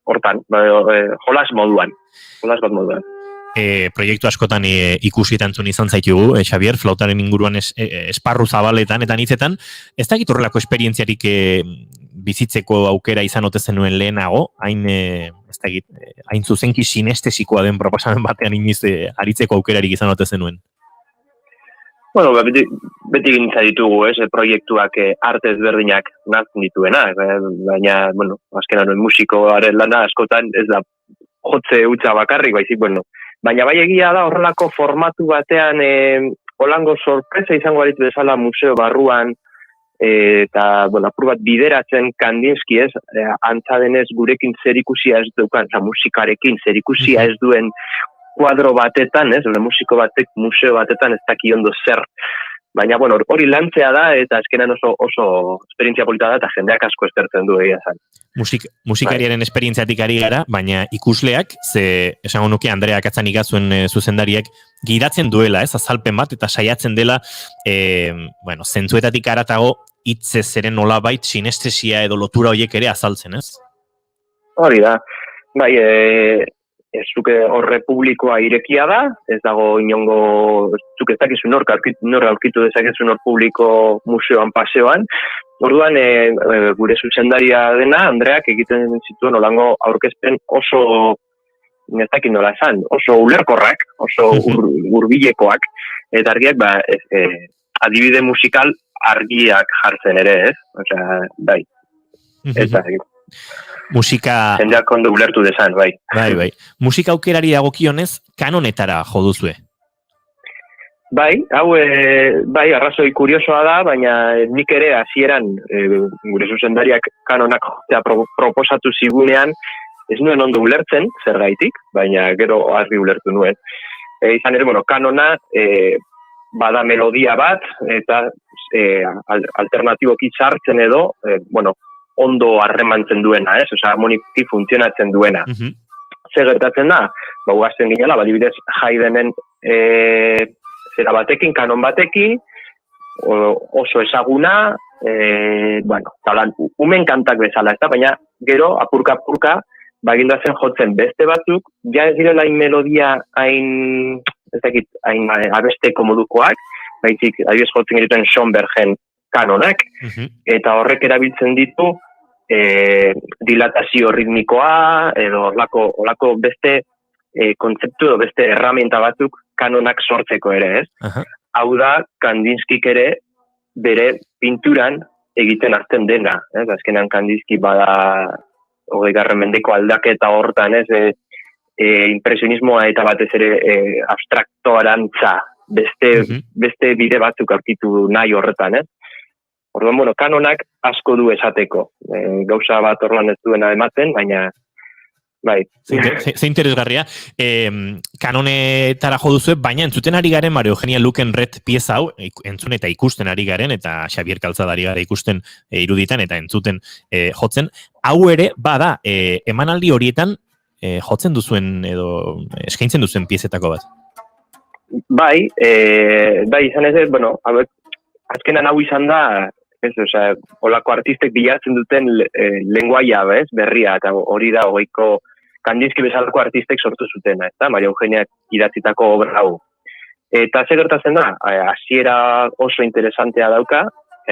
hortan, jolas moduan. Proiektu askotan ikusi eta entzun izan zaitugu, Xavier, flautaren inguruan esparru zabaletan eta hitzetan, ez dakit horrelako esperientziarik bizitzeko aukera izan ote zenuen lehenago, hain zuzenki sinestesikoa den proposamen batean iniz aritzeko aukerarik izan ote zenuen? Beti gintza ditugu, proiektuak arte ezberdinak nazten dituena, baina, azkenan musikoaren lana askotan ez da jotze utza bakarrik, baizik, baina bai egia da horrelako formatu batean holango sorpresa izango aritu bezala museo barruan eta, bueno, apur bat bideratzen Kandinsky, ez, antza denez gurekin zerikusia ez dukan, musikarekin zerikusia ez duen kuadro batetan, ez, musiko batek museo batetan ez daki ondo zer. Baina, bueno, hori lantzea da, eta azkenan oso esperientzia polita da, eta jendeak asko eskertzen du egia zan. Musikariaren esperientziatik ari gara, baina ikusleak, ze esango nuke Andrea Katzanik zuen zuzendariek, gidatzen duela, ez, azalpen bat, eta saiatzen dela, bueno, zentzuetatik aratago, hitzez ere nolabait sinestesia edo lotura horiek ere azaltzen, ez? Hori da, bai, zuke horre publikoa irekia da, ez dago inongo, zuke ez dakizu nor aurkitu dezakezu nor publiko museoan paseoan. Orduan, gure zuzendaria dena, Andreak egiten zituen olango aurkezpen oso, ez dakit nola esan, oso ulerkorrak, oso hurbilekoak, eta argiak, adibide musikal argiak jartzen ere, ez? Osea, bai. Eta, musika... jendeak ondo ulertu desan, bai. Bai. Musika aukerari dagokionez, kanonetara jo duzue. Bai, hau, bai, arrazoi kuriosoa da, baina nik ere hasieran gure zuzendariak kanonak jotzea proposatu zigunean, ez nuen ondo ulertzen, zergaitik, baina gero argi ulertu nuen. Izan ere, bueno, kanona bada melodia bat, eta alternatiboki sartzen edo, bueno, ondo harremantzen duena, ez? Osea, harmoniki funtzionatzen duena. Zer gertatzen da? Guazten ginela, adibidez, Haydnen zera batekin, kanon batekin, oso ezaguna, bueno, talan, umen kantak bezala, ez da? Baina, gero, apurka, bagindazen jotzen beste batzuk, ja ez direla hain melodia, hain abesteko modukoak, baizik, adibidez jotzen egiten Schönbergen kanonak, eta horrek erabiltzen ditu dilatazio ritmikoa, edo olako beste kontzeptu edo beste herramienta batzuk kanonak sortzeko ere, ez? Hau da, Kandinskik ere bere pinturan egiten azten dena, ez? Azkenan Kandinsky bada 20. mendeko aldaketa hortan, ez? Impresionismoa eta batez ere abstraktoarantza beste bide batzuk aurkitu nahi horretan, ez? Orduan, bueno, kanonak asko du esateko. Gauza bat orlan ez duena ematen, baina, bai. Ze interesgarria. Kanonetara jo duzu, baina entzuten ari garen Maria Eugenia Lukenret pieza hau, entzun eta ikusten ari garen, eta Xabier Calzada ari gara ikusten iruditan, eta entzuten jotzen. Hau ere, bada, emanaldi horietan jotzen duzuen, edo eskaintzen duzuen piezetako bat. Bai, izan ez, bueno, azkenan hau izan da, ez, osea, olako artistek bilatzen duten lenguaia, bez, berria, eta hori da, hogeiko Kandinsky bezalako artistek sortu zutena, ez da, Maria Eugenia idatzitako obra hau. Eta ze gertatzen da, hasiera oso interesantea dauka,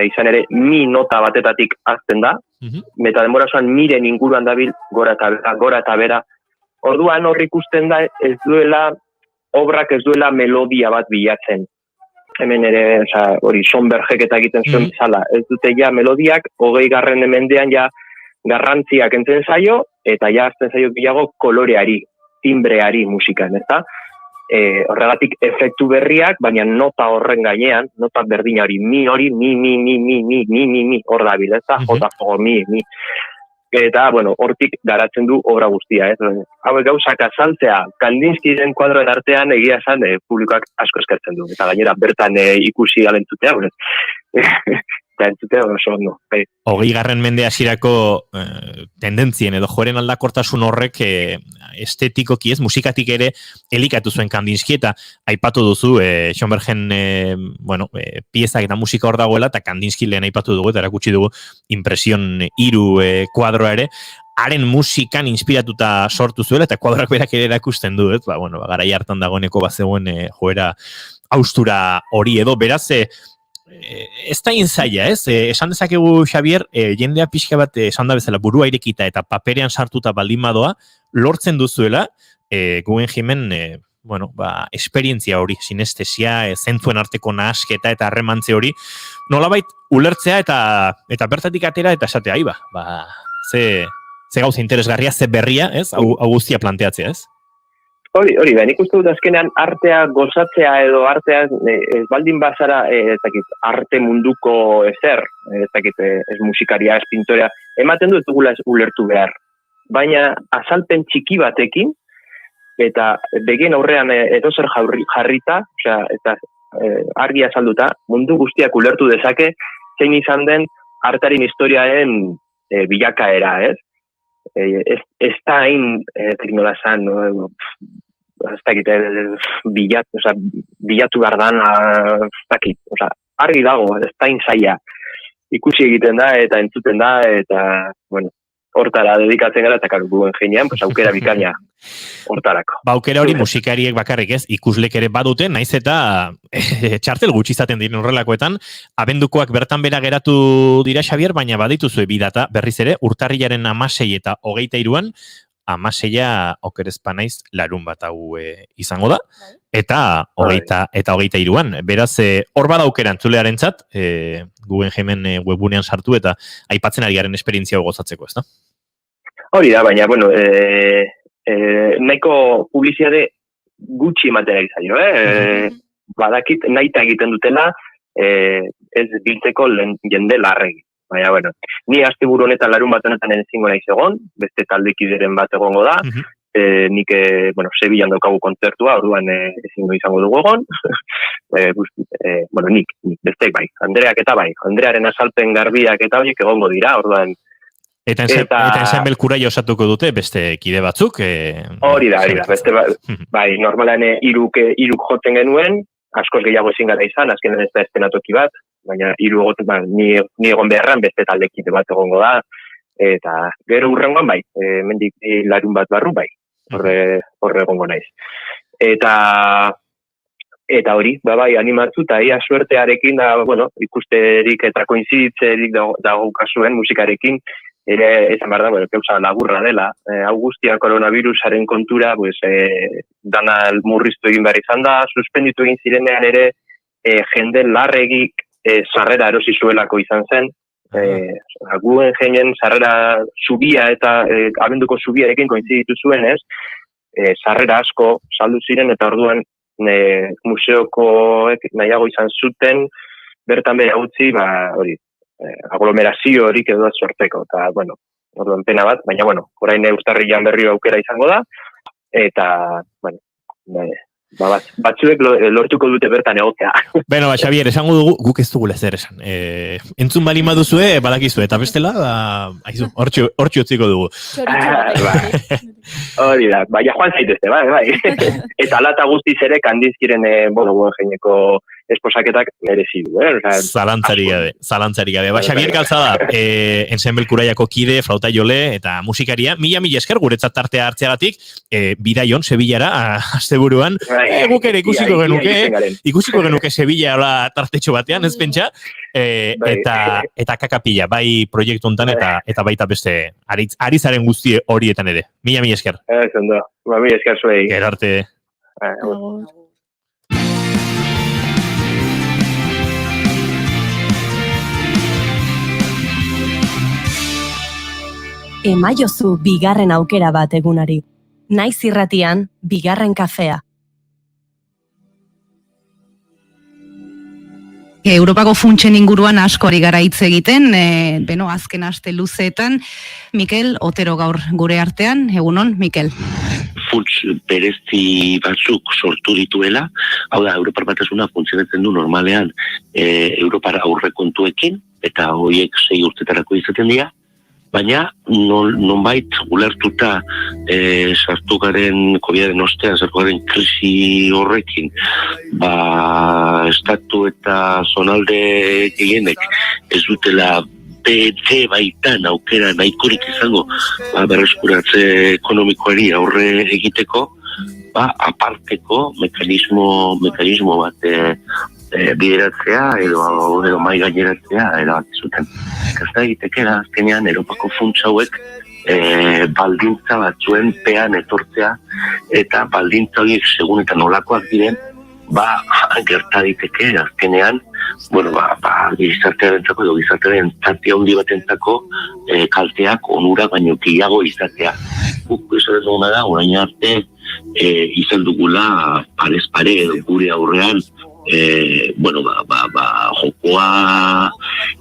izan ere, mi nota batetatik azten da, eta denbora osoan miren inguruan dabil, gora eta bera. Orduan horri ikusten da, obrak ez duela melodia bat bilatzen. Hemen ere, hori, Schönbergek eta egiten zuen bezala. Ez dute ja melodiak, 20. mendean ja garrantziak entzen zaio, eta ja azten zaio bilago koloreari, timbreari musikan, ezta? Horregatik efektu berriak, baina nota horren gainean, nota berdina hori, mi, hor dabil, ezta? Jota fogo, mi. Eta, bueno, hortik garatzen du obra guztia, ez? Hauek gauzak azaltzea, Kandinskyren kuadroen artean egia esan publikoak asko eskertzen du. Eta gainera, bertan ikusi galentzutea, eta entzutea oso ondo. 20. mende hasierako tendentzien edo joeren aldakortasun horrek estetikoki ez, musikatik ere elikatu zuen Kandinsky, eta aipatu duzu Schönbergen piezak eta musika hor dagoela, eta Kandinsky lehen aipatu dugu, eta erakutsi dugu impresion 3 kuadroa ere, haren musikan inspiratuta sortu zuela, eta kuadroak berak ere erakusten du, ez? Garai hartan dagoeneko bazegoen joera austura hori edo, beraz, ez da inzaia, ez? Esan dezakegu, Xabier, jendea pixka bat esan da bezala burua irekita eta paperean sartuta baldin badoa, lortzen duzuela, Guggenheimen, esperientzia hori, sinestesia, zentzuen arteko nahasketa eta harremantze hori, nolabait ulertzea eta bertatik atera eta esatea, ze gauza interesgarria, ze berria, ez? Hau guztia planteatzea, ez? Hori da, nik uste dut azkenean artea gozatzea edo artea ez baldin bazara, arte munduko ezer, ez musikaria, ez pintorea, ematen du ez dugula ulertu behar. Baina azalpen txiki batekin, eta begien aurrean edozer jarrita, eta argi azalduta, mundu guztiak ulertu dezake, zein izan den artaren historiaen bilakaera, ez? Ez da hain, nola zan, bilatu behar dan, argi dago, ez da hain zaila. Ikusi egiten da, eta entzuten da, eta, bueno, hortara dedikatzen gara, eta Guggen Heinean, aukera bikaina hortarako. Aukera hori musikariek bakarrik ez, ikuslek ere badute, naiz eta txartel gutxi izaten diren horrelakoetan, abendukoak bertan bera geratu dira, Xabier, baina badituzue bidata, berriz ere, urtarrilaren 16 eta 23an, 16a okerezpa naiz larun bat hau izango da, eta 23an. Beraz, hor bada aukera entzulearentzat, Guggenheimen webunean sartu eta aipatzen ari garen esperientzia gozatzeko, ez da? Hori da, baina, bueno, nahiko publizitate gutxi ematen ari zaio, badakit nahita egiten dutela, ez biltzeko jende larregi. Baina, bueno, ni asteburu honetan larun bat honetan ezingo naiz egon, beste taldekideren bat egongo da, nik, bueno, Sevillan daukagu kontzertua, orduan ezingo izango dugu egon, bueno, nik, besteek bai, Andreak eta bai, Andrearen azalpen garbiak eta horiek egongo dira, orduan. Eta ensemble kuraia osatuko dute beste kide batzuk? Hori da, beste bai, normalan iruk joten genuen, askoz gehiago ezin gara izan, azkenean ez da estenatoki bat, baina ni egon beharran beste taldekide bat egongo da, eta gero urrengoan bai, mendik larun bat barru bai, horre egongo naiz. Eta hori, bai, animatzu, eta ia suertearekin, bueno, ikusterik eta koinziditzerik dago kasuen musikarekin, ere ezan behar da, bueno, keusa laburra dela, Augustia koronavirusaren kontura, pues, dana murriztu egin behar izan da, suspenditu egin zirenean ere, jende larregik sarrera erosi zuelako izan zen, Guggenheim sarrera zubia eta abenduko zubiarekin koinziditu zuen, ez? Sarrera asko saldu ziren eta orduan museokoek nahiago izan zuten, bertan bera utzi, hori, aglomerazio horik edo da sorteko, eta, bueno, orduan pena bat, baina, bueno, orain urtarrilan berriro aukera izango da, eta, bueno, batzuek lortuko dute bertan egotea. Bueno, Xabier, esango dugu, guk ez dugula zer esan. Entzun bali maduzue, badakizue, eta bestela, hortxe utziko dugu. Hori da, baina joan zaitezte, bai. Eta lata guztiz ere, kandizkiren, Guggenheimeko esposaketak merezi du, Zalantzari gabe. Ba, Xabier Galtzada, ensemble kuraiako kide, flauta jole, eta musikaria, mila esker guretzat tartea hartzeagatik, bidaion, Sevillara, asteburuan, guk ere ikusiko genuke Sevilla tartetxo batean, ez pentsa, eta kakapila, bai proiektu hontan eta baita beste arizaren guzti horietan ere. Mila esker. Mila esker zuei. Gerarte. Emaiozu bigarren aukera bat egunari. Naiz irratian, bigarren kafea. Europako funtsen inguruan asko ari gara hitz egiten, azken aste luzeetan, Mikel Otero gaur gure artean, egunon, Mikel. Funts berezi batzuk sortu dituela, hau da, Europar Batasuna funtzionatzen du normalean Europar aurrekontuekin, eta horiek 6 urtetarako izaten dira, baina nonbait ulertuta sartu garen COVID-aren ostean, sartu garen krisi horrekin, estatu eta zonalde gehienek ez dutela bete baitan aukera nahikorik izango berreskuratze ekonomikoari aurre egiteko, aparteko mekanismo bat bideratzea edo mai gaineratzea erabaki zuten. Kasta egitekera, azkenean, Europako funtsa hauek baldintza batzuen pean etortzea eta baldintza horiek segun eta nolakoak diren, gerta diteke azkenean, gizartearentzako edo gizartearen zati handi batentzako kalteak onura baino gehiago izatea. Guk esaten duguna da, orain arte izan dugula parez pare edo gure aurrean jokoa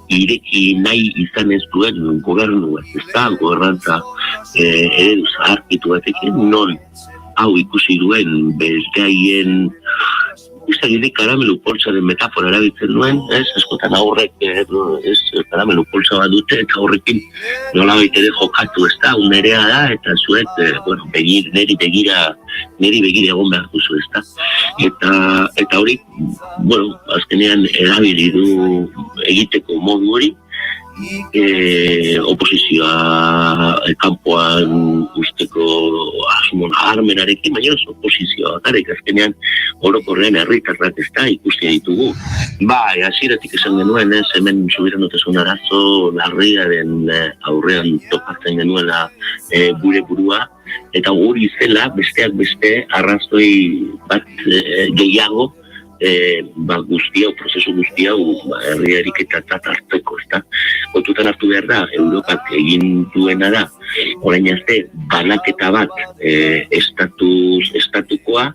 ireki nahi izan ez duen gobernu ez da, gobernantza eredu zaharkitu batekin, non hau ikusi duen besteaien ikustagirik karamelu poltsaren metafora erabiltzen duen, askotan aurrek karamelu poltsa bat dute, eta horrekin nolabait ere jokatu ez da, unerea da, eta zuek, neri begira egon behar duzu ez da. Eta hori, azkenean erabili du egiteko modu hori, oposizioa kanpoan usteko asmon armenarekin, baina oposizioa bakarrik azkenean orokorrean herritarrak ez da ikusten ditugu. Hasieratik esan genuen, hemen subiranotasun arazo larriaren aurrean topatzen genuela gure burua, eta hori zela besteak beste arrazoi bat gehiago prozesu guztia herriarik eta hartzeko, ezta? Kontutan hartu behar da, Europak egin duena da, orain arte banaketa bat estatukoa,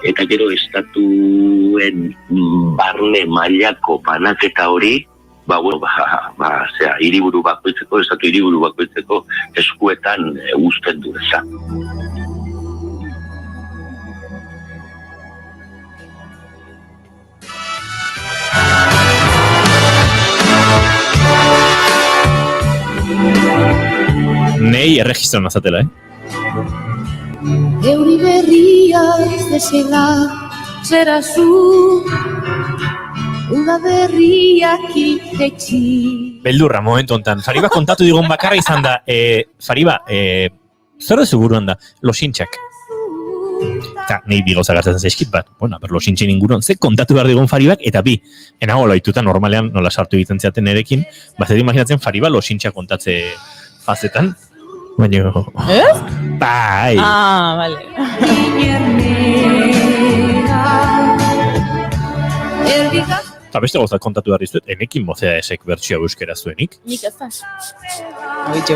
eta gero estatuen barne mailako banaketa hori, hiriburu bakoitzeko, estatu hiriburu bakoitzeko eskuetan uzten du, ezta? Nei erregistro nazatela, Euri berriak zezela, zera zu, uda berriak itetxi. Beldurra momentu hontan. Fariba kontatu digun bakarra izan da, Fariba, zer dezu buruan da, losintxak. Eta nahi bi gauza gertatzen zaizkit bat, losintxen inguruan, ze kontatu behar digun Faribak, eta bi, enago loituta normalean nola sartu egiten ziaten erekin, bazet imaginatzen Fariba losintxak kontatze fazetan, baina... Ez? Bai! Vale. Eta beste gauzak kontatu behar dizuet, enekin mozea esek bertsioa euskera zuenik. Nik ez da. Oitxo.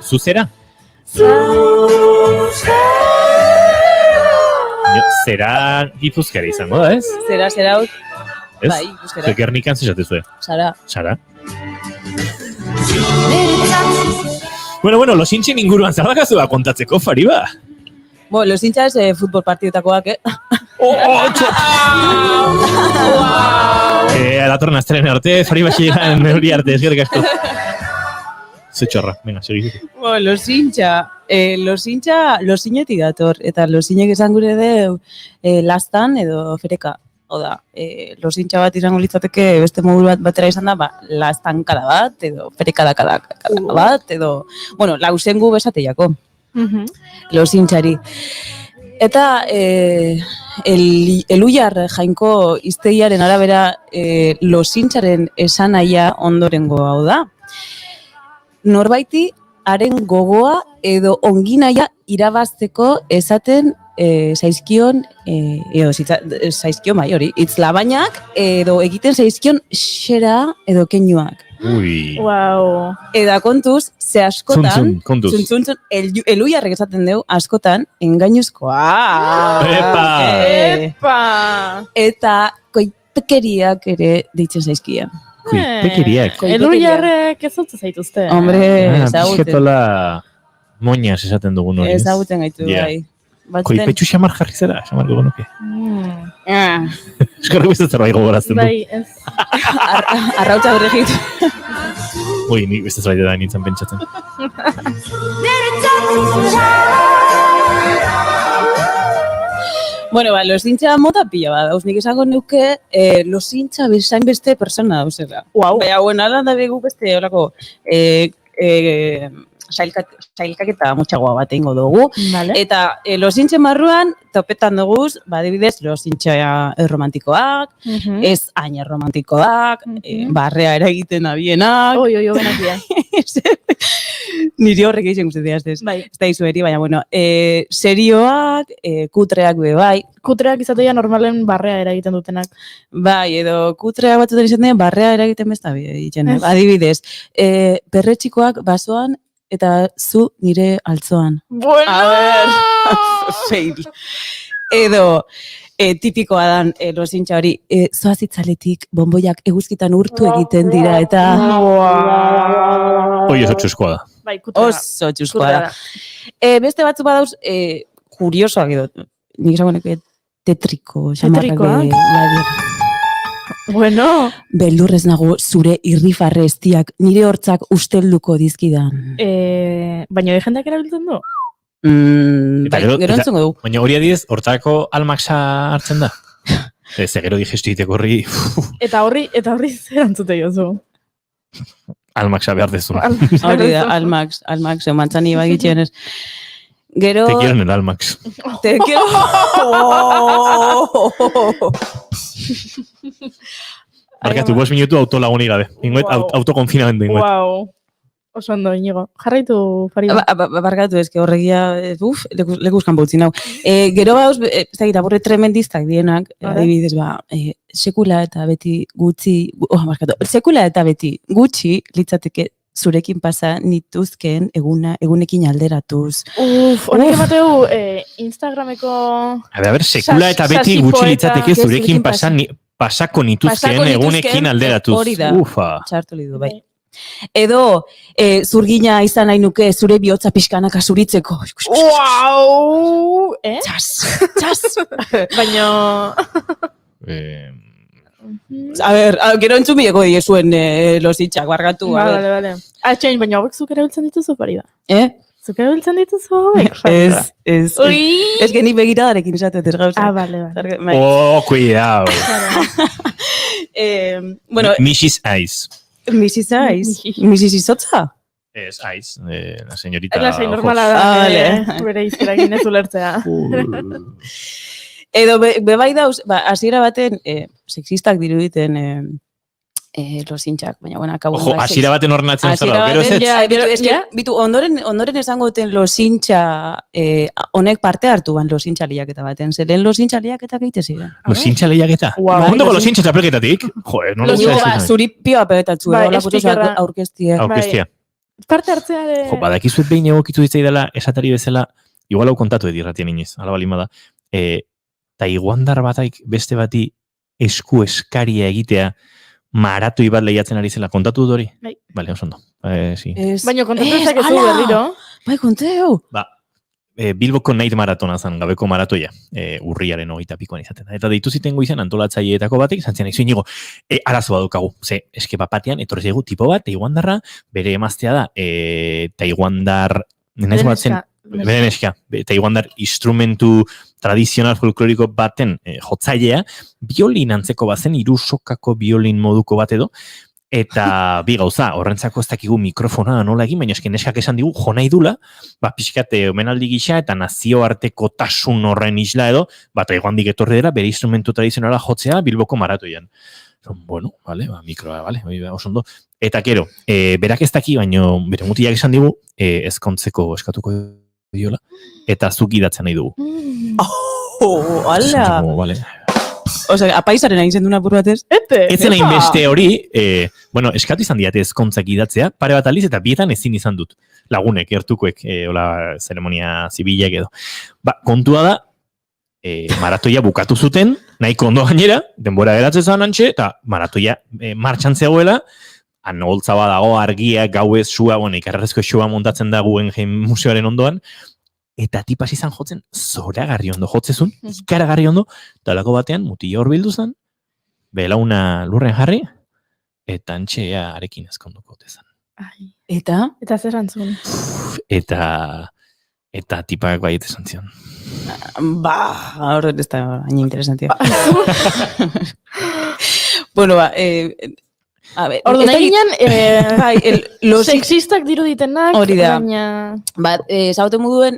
Zuzera? Zera Gipuzkoara izango da, ez? Zera hau. Ez? Bai, Gipuzkoara. Zuek Gernikan zesate zuen? Sara. Bueno, losintxen inguruan zardakazu da kontatzeko, Fariba? Losintxa ez futbol partidutakoak, Datorren astelen arte, Fariba xean neuri arte, eskerrik asko. Ze txorra, venga, segizu. Losinetik dator, eta losinek esan gure deu lastan edo fereka. Oda, losintxa bat izango litzateke beste modu batera izan da, lastankada bat, edo ferekadakada bat, edo, lausengu besateiako. Losintxari. Eta eluiar jainko iztegiaren arabera losintxaren esanaia ondorengo hau da. Norbaiti haren gogoa edo onginaia irabazteko esaten zaizkion, zaizkion bai hori, hitz labainak edo egiten zaizkion xera edo keinuak. Ui. Wow. Eta kontuz, ze askotan, Zuntzun. eluiarrek esaten dugu, askotan, engainuzkoa. Epa! Eta koipekeriak ere deitzen zaizkia. Koipekeriak. Eluiarrek ez dut zaituzte. Hombre, ezagutzen. Pixetola moñas esaten dugun hori. Ezagutzen gaitu, bai. Koipetxu xamar jarri zera, xamar dugu nuke. Eskarrik beste zerbait gogorazten du. Bai, ez. Arrautza berregit. Ui, nik beste zerbait da nintzen pentsatzen. Losintxa mota pila bat dauz, nik esango nuke losintxa bezain beste persona dauzela. Wow. Baina, ala da begu beste horako sailkaketa mutxagoa bat eingo dugu. Vale. Eta losintxe marruan topetan duguz, adibidez, losintxa erromantikoak, ez hain erromantikoak, barrea eragiten abienak. Oi, benak dira. Niri horrek egiten guztetia, ez Bai. da izueri, baina, bueno, serioak, kutreak be bai. Kutreak izatea normalen barrea eragiten dutenak. Bai, edo kutreak batzutan izan den, barrea eragiten besta egiten. Adibidez, perretxikoak basoan eta zu nire altzoan. Bueno! A ver, fail. Edo, tipikoa dan, losintxa hori, zoazitzaletik bomboiak eguzkitan urtu egiten dira, eta... Hoi oso txuskoa da. Bai, kutrera. Oso txuskoa da. Beste batzu badauz, kuriosoak edo, nik esango neko tetriko. Tetrikoak? Bueno. Beldurrez nago zure irrifarre estiak nire hortzak ustelduko dizkidan. Baina jendeak erabiltzen du? Gero entzungo du. Baina hori adiz, hortako almaxa hartzen da? Gero digestiteko horri... Eta horri zer antzute jozu? Almaxa behar dezu. Hori da, Almax, mantzani bagitxen ez. Gero... Te quiero en el Almax. Te quiero... Markatu, 5 minutu autolaguni gabe. Ingoet, autokonfinamendu ingoet. Wow. Oso ondo, Inigo. Jarraitu, Farida. Barkatu, eske horregia, lekuzkan bautzi nau. Gero bauz, ez da gira, borre tremendistak dienak, adibidez, sekula eta beti sekula eta beti gutxi litzateke zurekin pasa nituzken egunekin alderatuz. Honek emateu Instagrameko... A ber, sekula eta beti gutxi litzateke zurekin pasako nituzken egunekin alderatuz. Hori da, Ufa. txartu lidu, bai. Edo, zurgina izan nahi nuke zure bihotza pixkanaka zuritzeko. Wow! Txas! Baina... A ber, gero entzumileko diezuen lositxak, bargatu. Vale. Txain, baina hauek zuk erabiltzen dituzu, Farida? Zuk erabiltzen dituzu hauek? Ez. Ez geni begiradarekin esatet ez gauza. Vale. Cuidao. Bueno, Mrs. Ice. Mrs. Izotza? Es Ice, la señorita. Lasai normala da, bere izkerakin ez ulertzea. Edo, bebai dauz, hasiera baten, sexistak diruditen losintxak, baina, bueno, akabo. Ojo, hasiera baten ornatzen zara, gero ez? Bitu, ondoren esango duten losintxa, honek parte hartu ban losintxa liaketa baten, zeren losintxa liaketa geite ziren. Losintxa liaketa? Ondoko losintxa txapelketatik? Joder, no lo sé. Zuri pioa pegetatzu, aurkestia. Parte hartzeare... Jo, badakizuet behin egokitu ditzaidala esatari bezala, igual hau kontatu edirratien iniz, ala balima da. Ta iguandar batak beste bati esku eskaria egitea maratoi bat lehiatzen ari zela. Kontatu dut hori? Bai. Bale, oso ondo. Sí. Baina kontatu ezakezu berriro. Bai, konteu. Bilboko Night Maratona zan, gabeko maratoia, urriaren 20 pikoan izaten da. Eta deitu ziten goizan antolatzaileetako batek, zantzian egin nigo, arazo badukagu. Ze, eske bapatean, etorri zaigu tipo bat, taiguandarra, bere emaztea da, taiguandar, taiguandar instrumentu tradizional folkloriko baten jotzailea, biolin antzeko bazen, irusokako biolin moduko bat edo, eta bi gauza, horrentzako ez dakigu mikrofona nola egin, baina esken neskak esan digu, jo nahi dula, pixkate omenaldi gisa eta nazioarteko tasun horren isla edo, taiguandik etorri dela, bere instrumentu tradizionala jotzea Bilboko maratoian. Bueno, vale, mikroa, vale, oso ondo. Eta gero, berak ez daki, baina bere mutiak esan digu, ezkontzeko eskatuko diola, eta zuk idatzen nahi dugu. Ala! Vale. Osea, apaisaren egin zenduna apur batez? Etzen hain beste hori, eskatu izan diate ezkontzak idatzea, pare bat aldiz eta bietan ezin izan dut. Lagunek, ertukuek, zeremonia zibilak edo. Kontua da, maratoia bukatu zuten, nahiko ondo gainera, denbora geratzen zan antxe, eta maratoia martxan zegoela, holtza badago, argia, gauez, sua, ikarrezko sua montatzen da Guggenheim museoaren ondoan, eta tipas izan jotzen, zoragarri ondo jotzezun, ikaragarri ondo, talako batean, mutila hor bildu zen, belauna lurren jarri, eta antxea arekin ezkonduko tezan. Eta? Eta zer antzun? Eta tipak baiet esan zion. Horren ez da hain interesantia. Bueno, A ber, Ordu nahi ginen, bai, sexistak diruditenak, hori da. baina... Bat, zaute moduen,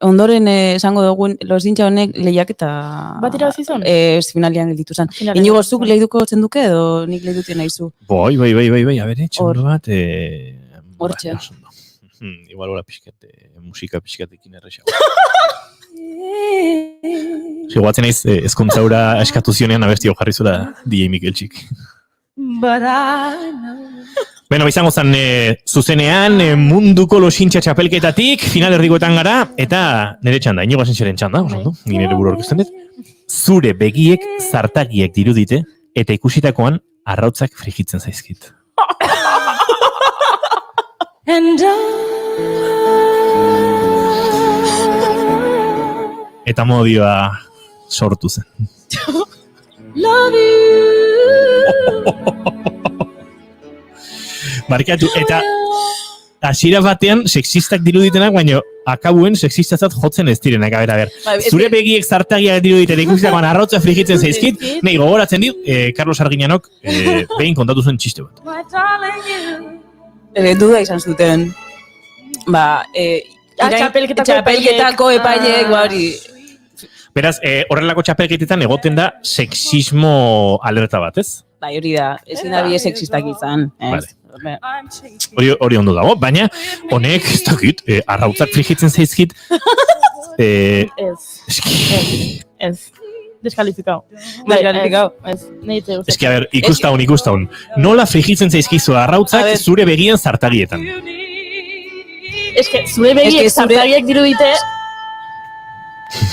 ondoren esango dugun losintxa honek lehiaketa... Bat irabazi zuen? Finalian gelditu zen. Finalean Inigo gelditu zuk lehiduko zenduke edo nik lehidutzen nahizu? Bai, a ber, txondo bat... Hortxe. Igual hola pixkat, musika pixkatekin errexago. Guatzen naiz, ezkontzaura eskatu zionean abesti hau jarri zula DJ Mikeltxik. Beno, izango zen zuzenean munduko losintxa txapelketatik, final erdikoetan gara, eta nire txanda, Inigo Asensioren txanda, ni nire buru orkesten dut. Zure begiek zartagiek dirudite, eta ikusitakoan arrautzak frigitzen zaizkit. Eta modioa sortu zen. Love you. Barkatu, eta hasiera batean sexistak diruditenak, baina akabuen sexistatzat jotzen ez direnak. A ber, zure begiek zartagiak dirudite, eta ikusitakoan arrautza frigitzen zaizkit, nahi gogoratzen dit, Carlos Arginanok behin kontatu zuen txiste bat. Duda izan zuten. Txapelketako epaileek, hori. Beraz, horrelako txapelketetan egoten da sexismo alerta bat, ez? Bai, hori da, ezin da bie sexistak izan. Hori ondo dago, baina honek, ez dakit, arrautzak frigitzen zaizkit. Ez. Deskalifikau. Ez que, a ber, ikustaun. Nola frigitzen zaizkizu arrautzak zure begien zartagietan? Ez que, zure begiek zartagiek dirudite...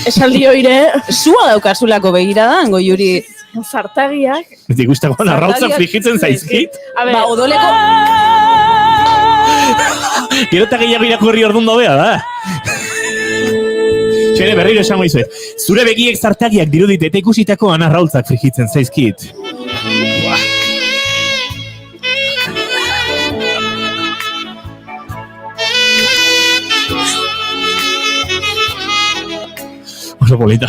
Esaldi oire... Zua daukazulako begiradan, goiuri. Zartagiak... Ez ikustakoan arrautzak frigitzen zaizkit? Ba, odoleko... Gero eta gehiago irakurri orduan dobea, da? Txene, berriro esango izuet. Zure begiek zartagiak dirudite eta ikusitakoan arrautzak frigitzen zaizkit. Oso polita.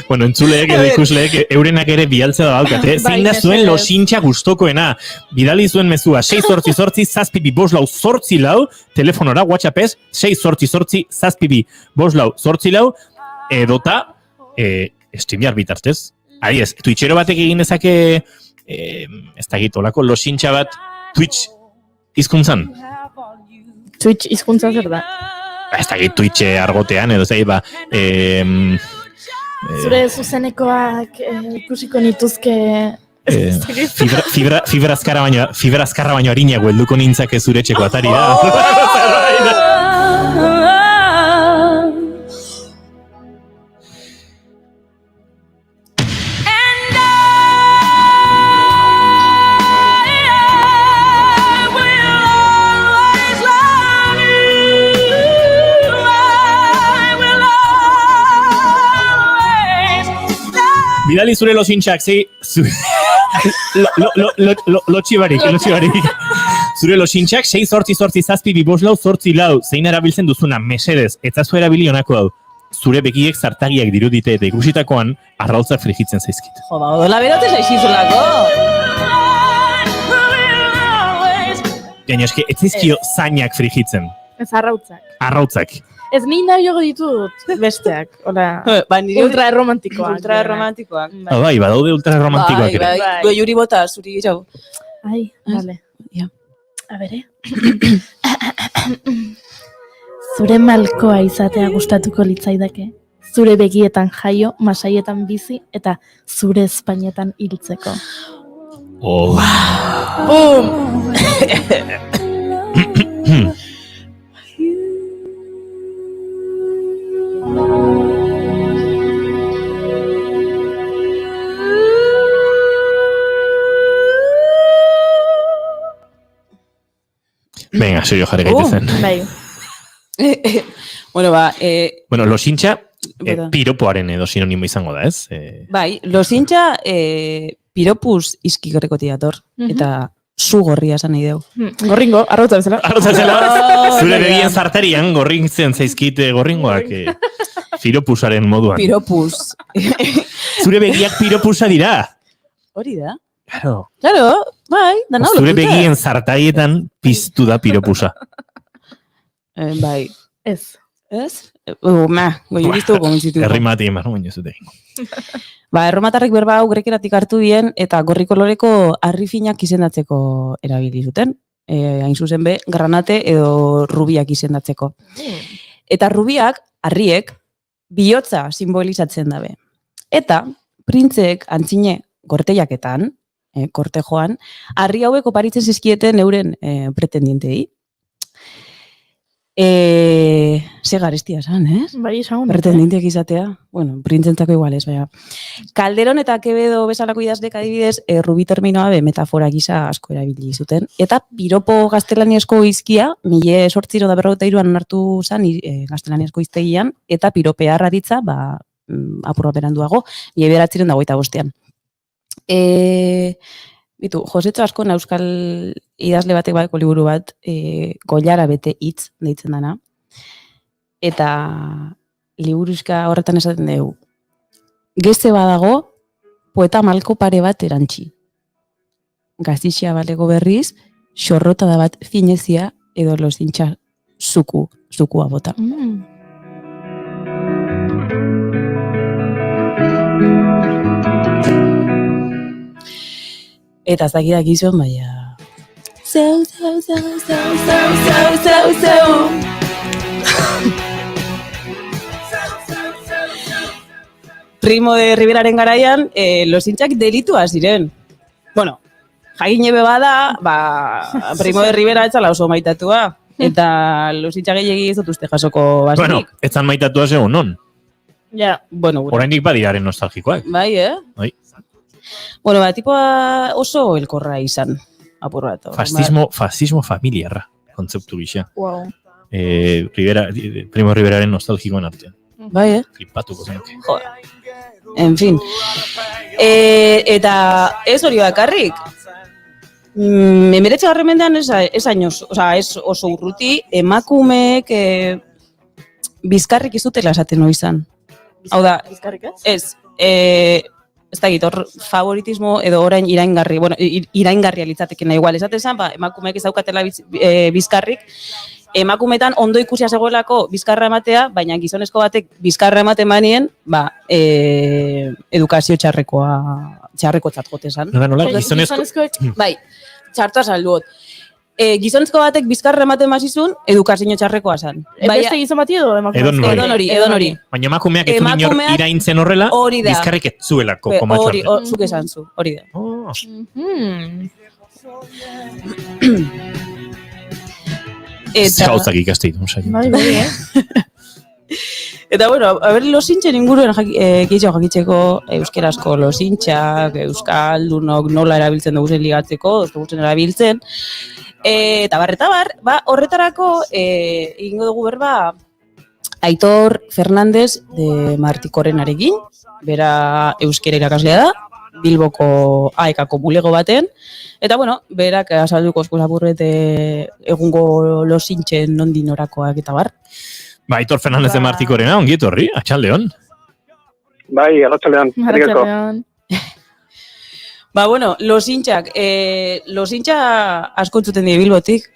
Bueno, entzuleek edo ikusleek eurenak ere bialtze da daukate. Zein da zuen losintxa gustokoena. Bidali zuen mezua 688-722-444, telefonora, WhatsAppez, 688-722-444, edota, streamear bitartez. Adiez, Twitchero batek egin dezake, ez da egitolako losintxa bat, Twitch izkuntzan. Twitch izkuntza zer da? Ez da egit Twitch argotean, edo zei, zure zuzenekoak ikusiko nituzke... Fibra azkarra baino harinago helduko nintzake zure txeko atari da. Bidali zure losintxak, lotxibarik. Zure losintxak 688-722-444, zein erabiltzen duzuna, mesedez, etzazu erabili honako hau. Zure begiek zartagiak dirudite eta ikusitakoan arrautzak frigitzen zaizkit. Joda, odola berote zaizkizulako. Gaino, eske, ez zaizkio zainak frigitzen. Ez arrautzak. Arrautzak. Ez ni nahi jogo ditut besteak, ultra erromantikoak. Ultra erromantikoak. Bai, badaude ultra erromantikoak ere. Goi juri bota, zuri jau. Ai, vale. A bere. Zure malkoa izatea gustatuko litzaidake. Zure begietan jaio, masaietan bizi, eta zure espainetan hiltzeko. Oh. Bum! Venga, serio jarri gaitezen. Bai. Bueno, losintxa, piropoaren edo sinonimo izango da, ez? Bai, losintxa piropuz izkigarreko tiator, eta zu gorria esan nahi deu. Gorringo, arrotza bezala. Arrotza bezala. Zure begien zartarian gorrintzen zaizkite gorringoak piropusaren moduan. Piropuz. Zure begiak piropusa dira. Hori da. Claro. Claro, bai, dana Zure begien zartaietan piztu da piropusa. Bai. Ez. Ez? Goiuristu konbentzitu. Errimati eman baino zute. Ba, erromatarrek berba hau grekeratik hartu dien eta gorri koloreko harri finak izendatzeko erabili zuten. Hain zuzen be, granate edo rubiak izendatzeko. Eta rubiak, harriek, bihotza simbolizatzen dabe. Eta, printzeek antzine gorteiaketan, kortejoan, harri hauek oparitzen zizkieten euren pretendientei. Ze garestia esan, ez? Bai, esan. Pretendienteak izatea. Bueno, printzentzako igual ez, baina. Calderón eta Quevedo bezalako idazlek adibidez, rubi terminoa metafora gisa asko erabili zuten. Eta piropo gaztelaniazko hizkia, 1853an onartu zen gaztelaniazko hiztegian, eta piropea raditza, apurra beranduago, 1925an. Bitu, Josetxo Askon euskal idazle batek badeko liburu bat, Goilara bete hitz deitzen dana. Eta liburuzka horretan esaten dugu. Geze badago, poeta malko pare bat erantzi. Gaztixia balego berriz, xorrota da bat finezia edo lozintxa zukua bota. Eta ez dakidak izan, baina... Zeu. Primo de Riveraren garaian, lozintxak delitua ziren. Bueno, jagin ebe bada, Primo de Rivera etzala oso maitatua. Eta lozintxak gehiagi ez dut uste jasoko basik. Bueno, etzan maitatua zegoen non. Ja, bueno. Oraindik badiraren nostalgikoak. Bai, Bai. Bueno, tipoa oso elkorra izan, apur bat. Fascismo familiarra, kontzeptu gisa. Wow. Primo Riveraren nostalgikoen artean. Bai, Flipatuko zenuke. Joder. En fin. Eta ez hori bakarrik. 19. mendean ez oso urruti, emakumeek bizkarrik izutela esaten hori izan. Hau da, bizkarrik ez? Ez da hor favoritismo edo orain iraingarri, iraingarria litzatekena igual. Esaten zen, emakumeek ez daukatela bizkarrik, emakumetan ondo ikusia zegoelako bizkarra ematea, baina gizonezko batek bizkarra ematen manien, edukazio txarrekotzat jote zen. Nola, gizonezkoek? Bai, txartua salduot. Gizonezko batek bizkarra ematen mazizun, edukazio txarrekoa zen. Beste gizon bati edo emakumeak? Edonori. Baina emakumeak ez zuen inor iraintzen horrela, bizkarrik ez zuelako komatxoan. Zuk esan zu, hori da. Gauzak ikaste ditu, Bai, Eta, bueno, lozintxen inguruen gehiago jakitzeko euskerazko lozintxak, euskaldunok nola erabiltzen dugu zen ligatzeko, ez dugu zen erabiltzen. Eta horretarako egingo dugu berba Aitor Fernández de Martikorenarekin, bera euskera irakaslea da, Bilboko AEKako bulego baten, eta bueno, berak azalduko eskuzapurret egungo lozintxen nondin orakoak eta bar. Aitor Fernández de Martikorena, ongi etorri, atxaldeon. Bai, arratsaldean. Bueno, lozintxak, asko entzuten die Bilbotik.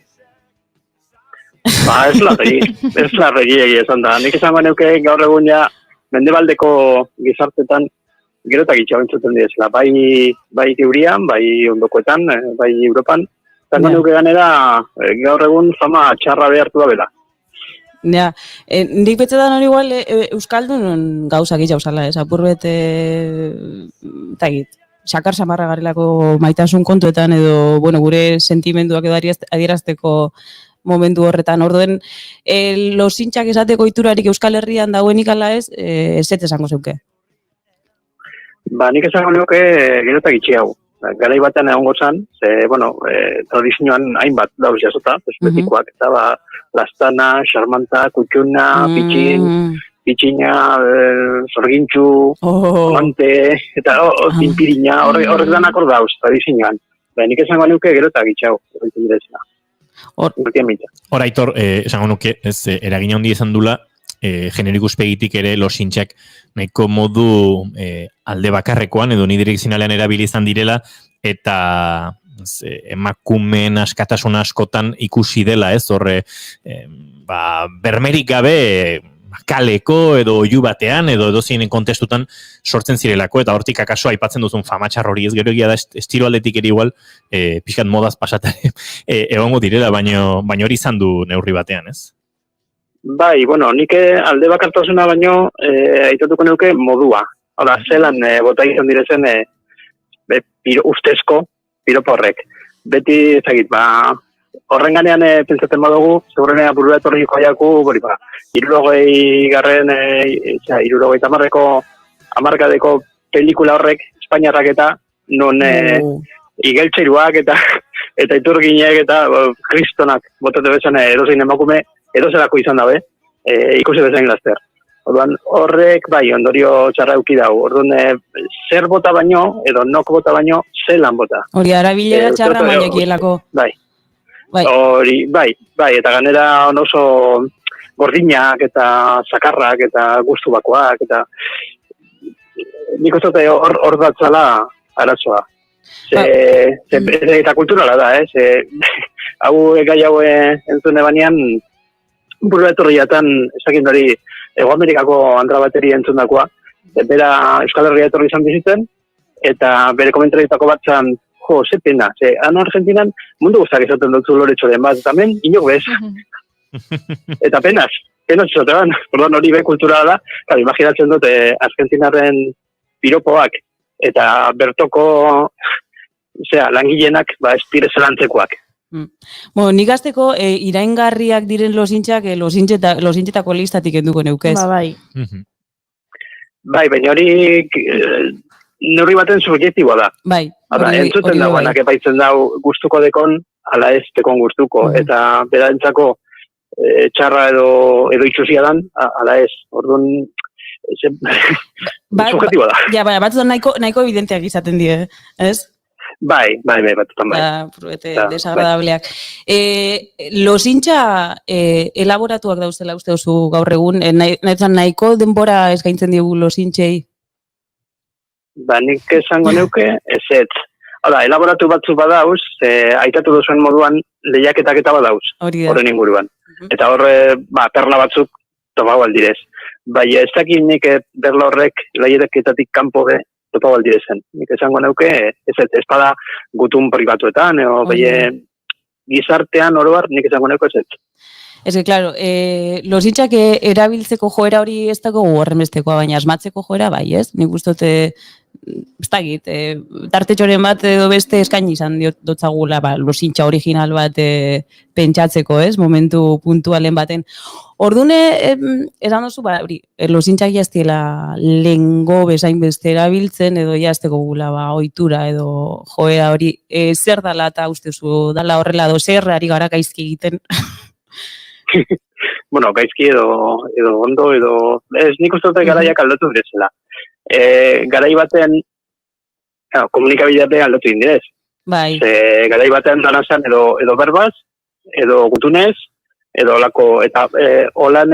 Ez larregi egia esan da. Nik esan baneuke gaur egun ja mendebaldeko gizartetan gero eta gitxago entzuten diezela. Bai geurian, bai ondokoetan, bai Europan. Eta baneuke ganera gaur egun fama txarra behartu da bela. Ja, nik betzetan hori igual euskaldun gauza gehiago zala, apurbet sakar samarra garrilako maitasun kontuetan edo, gure sentimenduak edo adierazteko momentu horretan. Orduen, lozintxak esateko iturarik Euskal Herrian dauenik ala ez esango zeuke? Nik esango nuke gero eta gitxiago. Garai batean egongo zan, tradizioan hainbat dauz jasota, espetikoak, eta lastana, xarmanta, kutxuna, pitxina, zorgintxu, amante, eta pinpirina, horrek danak hor dauz, tradizioan. Nik esango nuke gero eta gitxago, Hor, Aitor, esango nuke, eragin handi izan dula, genero ikuspegitik ere losintxak nahiko modu alde bakarrekoan edo unidirekzionalean erabili izan direla, eta emakumeen askatasun askotan ikusi dela, ez, horre, bermerik gabe kaleko edo oihu batean edo edozeinen kontestutan sortzen zirelako, eta hortik akaso aipatzen duzun famatxar hori, ez, gero egia da estilo aldetik ere igual pixkat modaz pasatare egongo direla, baino hori izan du neurri batean, ez? Bai, bueno, nik alde bakartasuna baino aitatuko neuke modua. Hala, zelan bota izan direzen ustezko piropa horrek. Beti ezagit, horren ganean pentsatzen badugu, segurenea burura etorriko aiaku, 60 tamarreko amarkadeko pelikula horrek, Espainiarrak eta, non igeltxeiruak eta iturginek eta kristonak botate bezan edozein emakume, edozelako izan dabe, ikusi bezain laster. Orduan, horrek, bai, ondorio txarra euki dau. Orduan, zer bota baino, edo nok bota baino, zelan bota. Hori, arabilera txarra maiakielako. Bai. Hori, bai, eta ganera oso gordinak eta zakarrak eta gustu bakoak, eta nik uste hor datzala arazoa. Eta kulturala da, gai hau entzune banean, burua etorriatan, esakin hori, Ego Amerikako andra bateri entzundakoa, bera Euskal Herria etorri izan bizitzen, eta bere komentarietako bat zan, ze pena, han Argentinan mundu guztak esaten dutzu loretxoren bat, eta hemen inok bez. Eta penaz esaten, perdón, hori be kulturala da, imaginatzen dut Argentinarren piropoak, eta bertoko langileenak ez dire zelantzekoak. Bueno, nik azteko iraingarriak diren losintxak losintxetako listatik enduko neukez. Bai. Bai, baina hori neurri baten subjektiboa da. Bai. Entzuten dagoenak epaitzen dau gustuko dekon, ala ez dekon gustuko. Eta berarentzako txarra edo itxusia dan, ala ez. Orduan, subjektiboa da. Ja, baina batzutan nahiko evidenteak izaten die, ez? Bai, batutan bai. Pruete desagradableak. Losintxa elaboratuak dauzela uste duzu gaur egun, nahiko denbora eskaintzen diegu losintxei? Nik esango neuke, ez. Hala, elaboratu batzu badauz, aitatu duzuen moduan lehiaketak eta badauz, horren inguruan. Eta horre, perla batzuk topau aldirez. Bai, ez dakit nik berla horrek lehiaketatik kanpo be, topau aldirezen. Nik esango neuke, ez bada gutun pribatuetan, gizartean oroar, nik esango neuke ez. Ez que, claro, losintxak erabiltzeko joera hori ez dago horremestekoa, baina asmatzeko joera bai, ez? Nik ustote, ez dakit, tartetxoren bat edo beste eskaini izan dotzagula, losintxa original bat pentsatzeko, ez? Momentu puntualen baten. Ordune, esan duzu, losintxak jaztiela lehengo bezain beste erabiltzen, edo jazteko gula ohitura edo joera hori, zer dala eta ustezu, dala horrela edo zer ari gara gaizki egiten? Bueno, gaizki edo ondo, nik uste dut garaiak aldatu direzela. Garai baten, komunikabideak aldatu indirez. Bai. Garai baten danazan edo berbaz, edo gutunez, edo olako, eta holan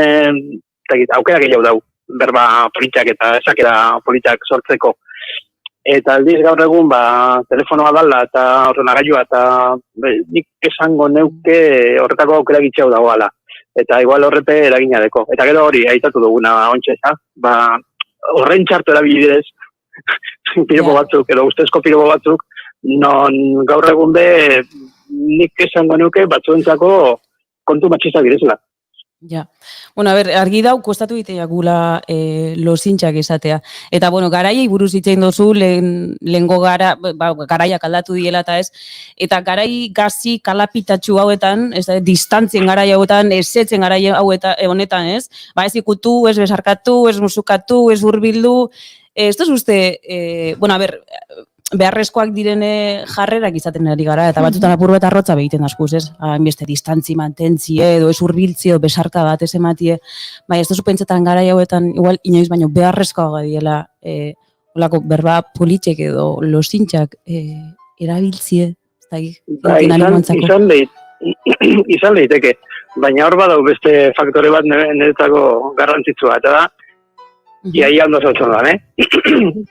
aukera gehiago dau, berba politak eta esakera politak sortzeko. Eta aldiz gaur egun, telefonoa dala eta ordenagailua, eta nik esango neuke horretako aukera gitxau dagoala. Eta igual horrepe eragina deko. Eta gero hori, aitatu duguna ontsa, horren txartu erabilidez, piropo batzuk, edo ustezko piropo batzuk, non gaur egun be, nik esango neuke batzuentzako kontu matxista direzela. Ja. Bueno, a ber, argi dau, kostatu ditea gula losintxak esatea. Eta, bueno, garaiei buruz itzein dozu, lehengo garaiak aldatu diela eta ez. Eta garai gazi kalapitatxu hauetan, distantzien garai hauetan, esetzen garai honetan, ez? Ez ikutu, ez besarkatu, ez musukatu, ez hurbildu. Ez duz uste, bueno, a ber, beharrezkoak direne jarrerak izaten ari gara, eta batzutan apur bat arrotza behiten askuz, ez? Hainbeste distantzi mantentzie, edo ez hurbiltzi, edo besarka bat ez ematie. Bai, ez duzu pentsetan gara hauetan, igual, inoiz baino beharrezkoa gadiela, olako berba politxek edo losintxak erabiltzie, ez da izan daiteke. baina hor badau beste faktore bat niretzako garrantzitsua, eta da, iaia ondo zautzen da,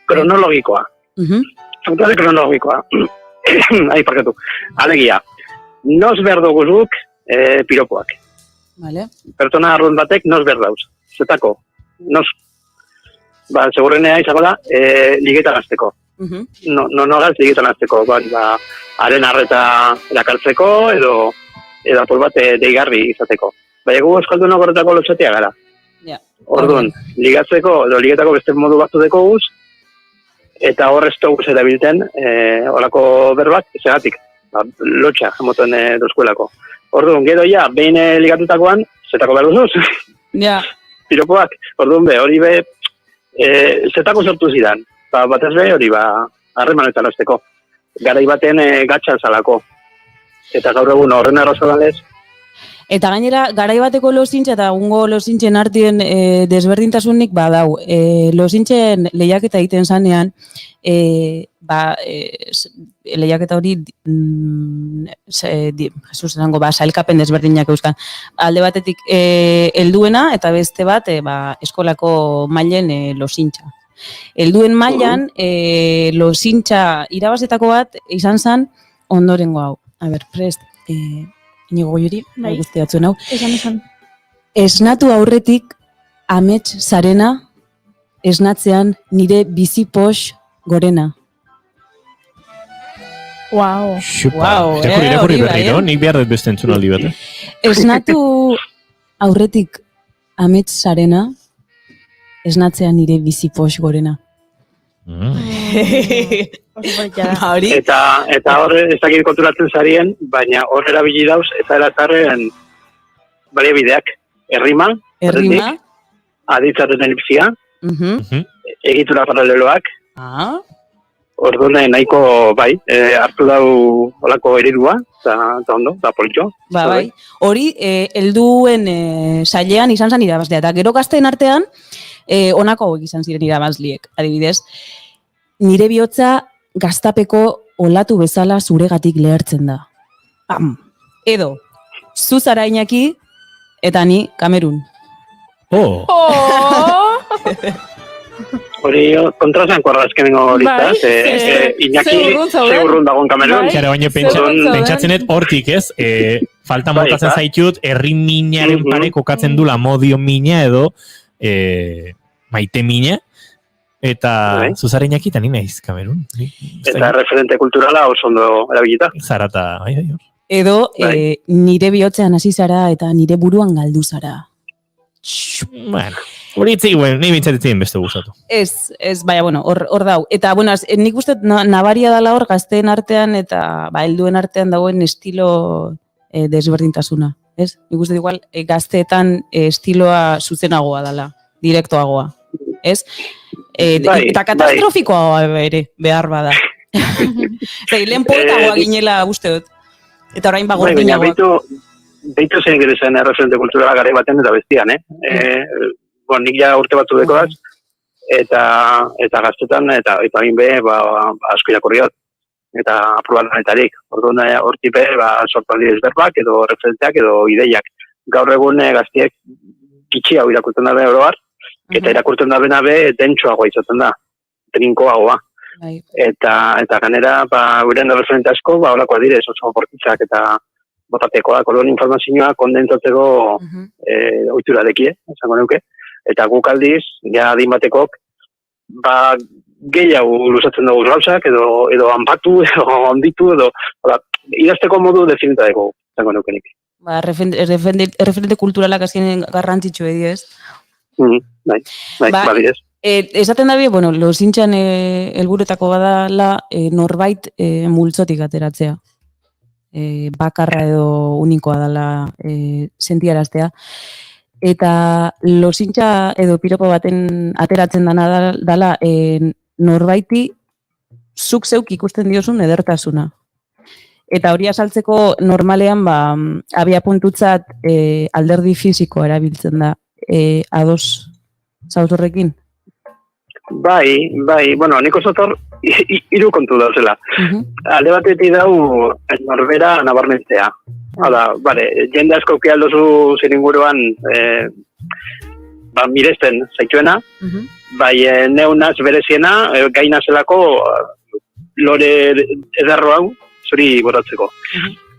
kronologikoa. Faktore kronologikoa. Ai, parkatu. Alegia, nos berdoguzuk piropoak. Vale. Pertsona arrun batek nos berdauz. Zetako, nos. Ba, segurrenea izango da, ligetan azteko. Nogaz ligetan azteko. Haren arreta erakartzeko, edo apur bat deigarri izateko. Baina gu euskaldun horretako lotxatia gara. Orduan, ligatzeko, edo ligetako beste modu batzu deko guz, eta hor ez dugu zerabilten horako berbak, zegatik, lotxa, emoten dozkuelako. Orduan, gero ja, behin ligatutakoan, zetako behar duzuz. Piropoak, orduan hori zetako sortu zidan. Batez hori harremanetan azteko. Garai baten gatxan zalako. Eta gaur egun horren arrazodanez. Eta gainera, garai bateko losintxa eta egungo losintxen artien desberdintasunik badau. Losintxen lehiaketa egiten zanean, lehiaketa hori sailkapen desberdinak euskan. Alde batetik helduena eta beste bat eskolako mailen losintxa. Helduen mailan losintxa irabazetako bat izan zen ondorengo hau. A ber, prest, inigo goiuri, guzti batzuen hau. Esnatu aurretik amets zarena, esnatzean nire bizi pox gorena. Wow. Irakurri berriro, nik behar dut beste entzunaldi bat. Esnatu aurretik amets zarena, esnatzean nire bizi pox gorena. Eta hor ez dakit konturatzen zarien, baina hor erabili dauz eta eratzarren baliabideak. Errima, aditzaren elipsia, egitura paraleloak, orduan nahiko hartu dau olako eredua, eta ondo, eta politxo. Hori, helduen sailean izan zen irabazlea, eta gero gazteen artean, honako hauek izan ziren irabazliek, adibidez. Nire bihotza gaztapeko olatu bezala zuregatik lehertzen da. Pam! Edo, zu zara Iñaki, eta ni Kamerun. Hori kontrazanko arrazkenengo hori, Iñaki segurrun dagoen Kamerun. Baina pentsatzenet hortik ez, falta motatzen zaitut, herri minaren pare kokatzen dula modio mina edo maite mina, eta zuzara Iñaki eta ni naiz Kamerun. Eta referente kulturala oso ondo erabilita. Zarata, Edo, nire bihotzean hasi zara eta nire buruan galdu zara. Bueno, hori itzik, nahi bintzatetzen beste gustatu. Ez, baina, hor dau. Eta, nik uste nabaria dala hor gazteen artean eta helduen artean dagoen estilo desberdintasuna. Ez? Nik uste igual gazteetan estiloa zuzenagoa dala, direktoagoa. Ez? Eta katastrofikoa ere, behar bada. Lehen poetagoa ginela uste dut. Eta orain bagordinagoak. Beitu zen gire zen referente kulturala gare baten eta bestian, nik ja urte batzu dekoaz, eta gaztetan, eta egin be, asko irakurriot, eta aprobalanetarik. Orduan, hortipe, sortaldi ezberbak, edo referenteak, edo ideiak. Gaur egun gaztiek gitxi hau irakurtzen dabe oroar, eta irakurtzen dabe dentsuagoa izaten da, trinkoagoa. Eta ganera, guren referente asko, holakoa direz, oso bortitzak eta botatekoak, orduan informazioa kondentzatzeko ohitura dekie, esango neuke. Eta guk aldiz, ja adin batekok, gehiago luzatzen dugu gauzak, edo anpatu, edo onditu, edo idazteko modu definita dugu, esango neuke nik. Referente kulturalak azken garrantzitsu ediez. Badirez. Esaten dabe, losintxan helburuetako badala norbait multzotik ateratzea. Bakarra edo unikoa dela sentiaraztea. Eta losintxa edo piropo baten ateratzen dela norbaiti zuk zeuk ikusten diozun edertasuna. Eta hori azaltzeko normalean abia puntutzat alderdi fisiko erabiltzen da. Ados zautorrekin? Bai, niko zotor hiru kontu dauzela. Alde batetik dau norbera nabarmentzea. Hala, jende asko aldozu zen inguruan miresten zaituena, bai neunaz bereziena, gaina zelako lore edarro hau zuri botatzeko.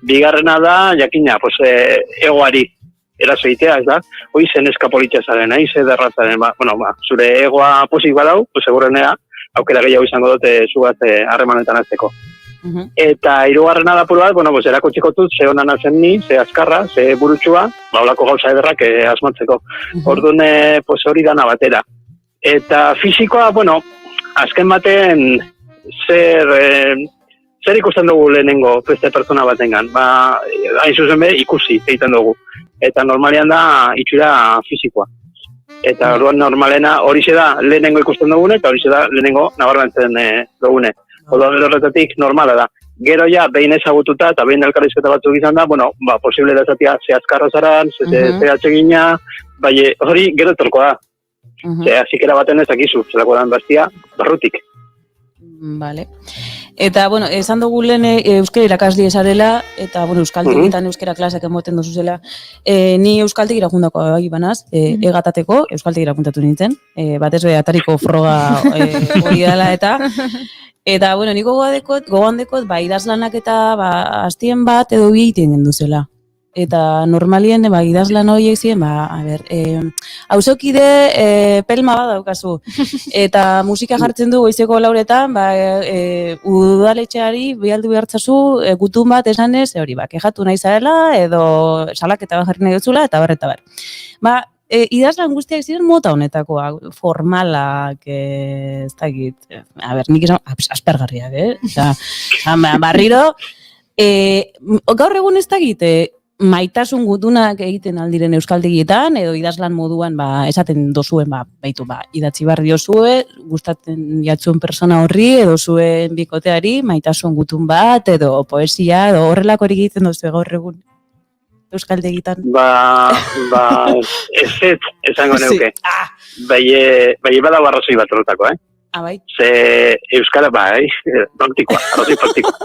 Bigarrena da, jakina, egoari eraso egitea, ez da? Hoi zen eskapolitza zaren, ze derratzaren, zure egoa posik badau, segurenea, aukera gehiago izango dute zugaz harremanetan azteko. Eta hirugarrena da puru bat, erakutsiko dut, ze honan zen ni, ze azkarra, ze burutxua, olako gauza ederrak asmatzeko. Orduan, hori dana batera. Eta fisikoa, azken baten, zer ikusten dugu lehenengo beste pertsona batengan? Hain zuzen be, ikusi egiten dugu. Eta normalean da itxura fisikoa. Eta orduan normalena horixe da lehenengo ikusten dugune, eta horixe da lehenengo nabarmentzen dugune. Orduan horretatik normala da. Gero ja, behin ezagututa eta behin elkarrizketa batzuk izan da, posible da ezatia ze azkarra zaran, ze atsegina, bai hori gero etorko da. Ze azikera baten ezakizu, zelako dan bastia, barrutik. Vale. Eta, esan dugu lehen euskera irakasli esarela, eta, euskaltegitan euskera klaseak emoten dozuzela. Ni euskaltegi irakundako bai banaz, egatateko, euskaltegi irakuntatu nintzen, batez be atariko froga hori dela eta, niko gogoan dekot, idazlanak eta hastien bat edo bi egiten genduzela. Eta normalien, idazlan horiek ziren, hauzokide pelma bat daukazu. Eta musika jartzen du goizeko lauretan, udaletxeari bialdu behartzazu gutun bat esanez, hori, kejatu nahi zarela, edo salaketa bat jarri nahi dutzula, eta bar. Idazlan guztiak ziren mota honetakoa, formalak, ez dakit, nik esan, aspergarriak, barriro, gaur egun ez dakit, maitasun gutunak egiten aldiren euskaltegietan, edo idazlan moduan esaten dozuen, idatzi barri dozue, gustatzen jatzuen persona horri, edo zuen bikoteari, maitasun gutun bat, edo poesia, edo horrelako hori egiten dozu gaur egun euskaltegitan. Ez esango neuke. Bai bada arrazoi bat horretako, bai? Ze euskara, praktikoa, arrazoi praktikoa.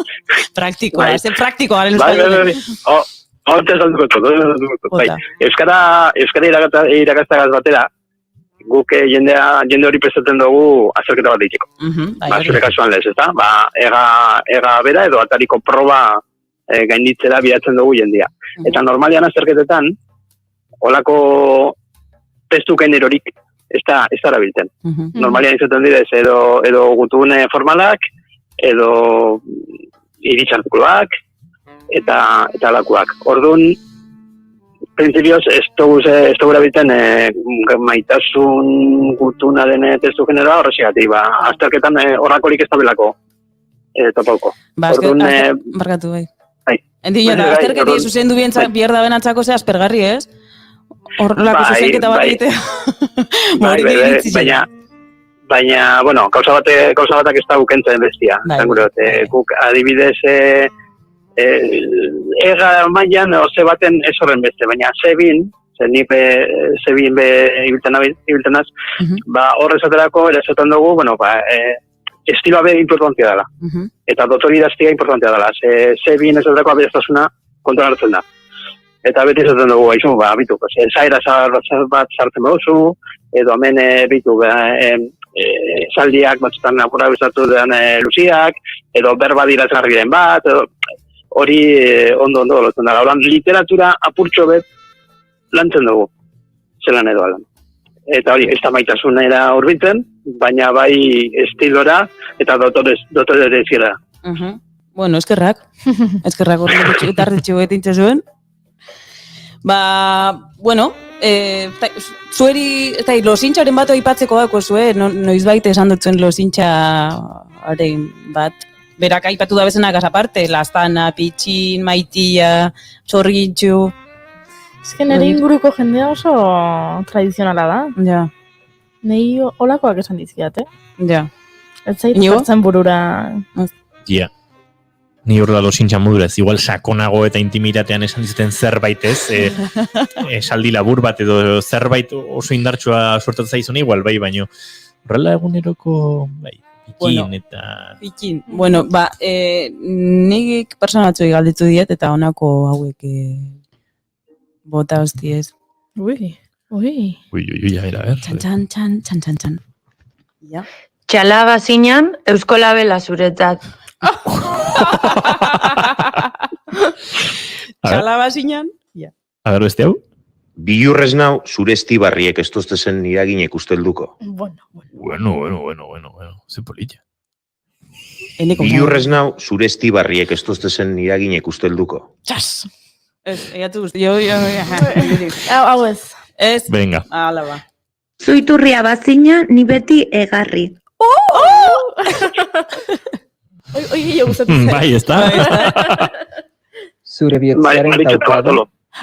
Praktikoa, ez praktikoa garen euskaldun. Hortez alduko. Euskara irakastagaz batera, guk jende hori prestatzen dugu azerketa bat ditiko. Zure kasuan lez, ez da? Ega bera edo atariko proba gainditzera bilatzen dugu jendia. Eta normalian azerketetan, holako testuken erorik ez da erabiltzen. Normalian izaten direz edo gutune formalak, edo iritzartukuloak, eta alakoak. Orduan, prinsipioz, ez dugu erabiltzen maitasun gutuna den testu generoa horrezigatik. Azterketan horrakorik ez tabelako topauko. Barkatu, bai. Azterketik zuzendu bientzak bierda benatzako ze aspergarri, ez? Horrelako zuzenketa bat egitea. Baina, kausa batak ez da gukentzen bestia. Guk adibidez ega mailan ze baten ez horren beste, baina zebin ibiltenaz, horrezaterako erazaten dugu, estiloa be importantia dela. Eta dotoridaztia importantia dela. Zebin ezaterako abiraztasuna kontuan hartzen da. Eta beti ezaten dugu, bitu, zaira bat sartzen baduzu, edo hemen bitu, zaldiak batzutan apura bizatu den luziak, edo berba dirazgarri diren bat, edo hori ondo lotzen da. Gauran, literatura apurtxo bet lantzen dugu, zelan edo alan. Eta hori, ez da maitasunera urbitzen, baina bai estilora eta dotore zira. Eskerrak hori tartetxo betintze zuen. Zueri, losintxaren bat oipatzeko dako zuen, noiz baita esan dutzen losintxaren bat, berak aipatu da bezenak aparte, Lastana, Pitxin, Maitia, Txorgintxu. Ez que nire inguruko jendea oso tradizionala da. Ja. Nei olakoak esan dizkiat, Ja. Ez zait hartzen burura. Ja. Ni hor da losintxan modura, ez igual sakonago eta intimitatean esan dizuten zerbait ez, esaldi labur bat edo zerbait oso indartsua suertatzen zaizun igual, baino horrela eguneroko, Ikin eta... Ikin. Bueno, ba, nik persona batzuei galdetu diet eta honako hauek bota hostiez. Ui. Ui, a ver. Txan. Ja. Txalaba zinan, euskolabela zuretzat. Txalaba zinan? Ja. A ver, beste hau? Bilurrez nau, zure estibarriek ez toztezen iraginek ustelduko. Bueno, ze polilla. Bilurrez nau, zure estibarriek ez toztezen iraginek ustelduko. Txas! Ez, egatu guzti, jo. Hau ez. Ez. Venga. Hala ba. Zuiturria bazina, ni beti egarri. Oi, gustatu zen. Bai, ez da? Zure bietzaren taupada.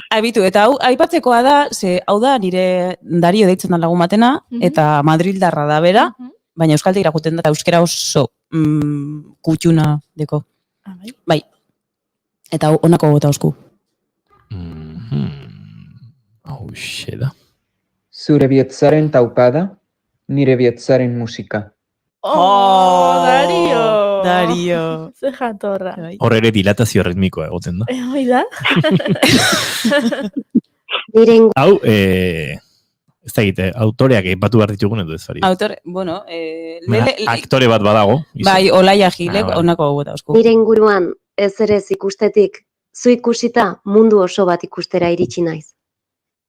Aibitu, eta hau, aipatzekoa da, ze hau da nire Dario deitzen da lagun batena, eta Madrildarra da bera, baina euskaltik irakuten da, eta euskera oso kutxuna deko. Bai. Eta honako gota osku. Hau da. Zure bietzaren taupada, nire bietzaren musika. Dario. Ze jatorra. Hor ere dilatazio ritmikoa egoten da. Hoi da. Hau, ez da egite, autoreak eipatu behar ditugun edo ez fari. Autore, bueno, aktore bat badago. Bai, Olaia Gilek, honako gota osku. Nire inguruan ez ere ez ikustetik, zu ikusita mundu oso bat ikustera iritsi naiz.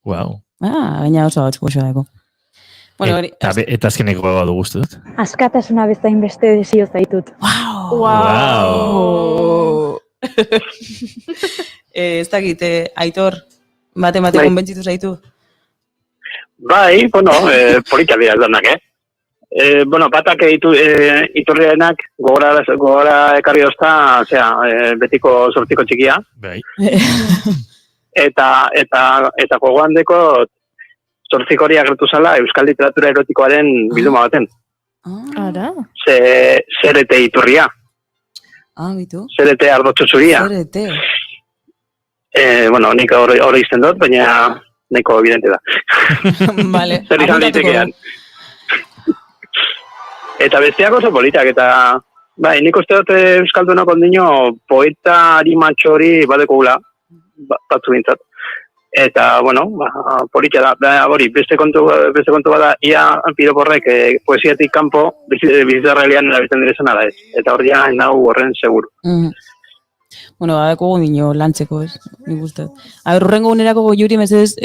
Wow. Baina oso batzuko dago. Bueno, eta azkeneko bat du guztu dut. Askatasuna bezain beste desio zaitut. Wow. Ez dakit, Aitor, bate konbentzitu zaitu? Bai, bueno, polita dira danak, Bueno, batak iturrienak gogora ekarri ozta, betiko sortiko txikia. Bai. Eta gogoan deko zortzik hori agertu zala euskal literatura erotikoaren bilduma baten. Ara? Zerete iturria. Bitu. Zerete ardotxo zuria. Zerete. Bueno, nik hori izten dut, baina neko evidente da. Vale. Zer izan daitekean. Eta besteak oso politak, eta bai, nik uste dut euskaldunok ondino poeta arimatxo hori badeko gula, batzu bintzat. Eta, bueno, politia da, hori, beste kontu bada, ia piroporrek poesiatik kanpo bizitzarrealian erabiltzen direzena da ez. Eta hori ja, nau horren seguru. Bueno, badeko gondino lantzeko, ez, nik uste. Urrengo unerako juri mesedez,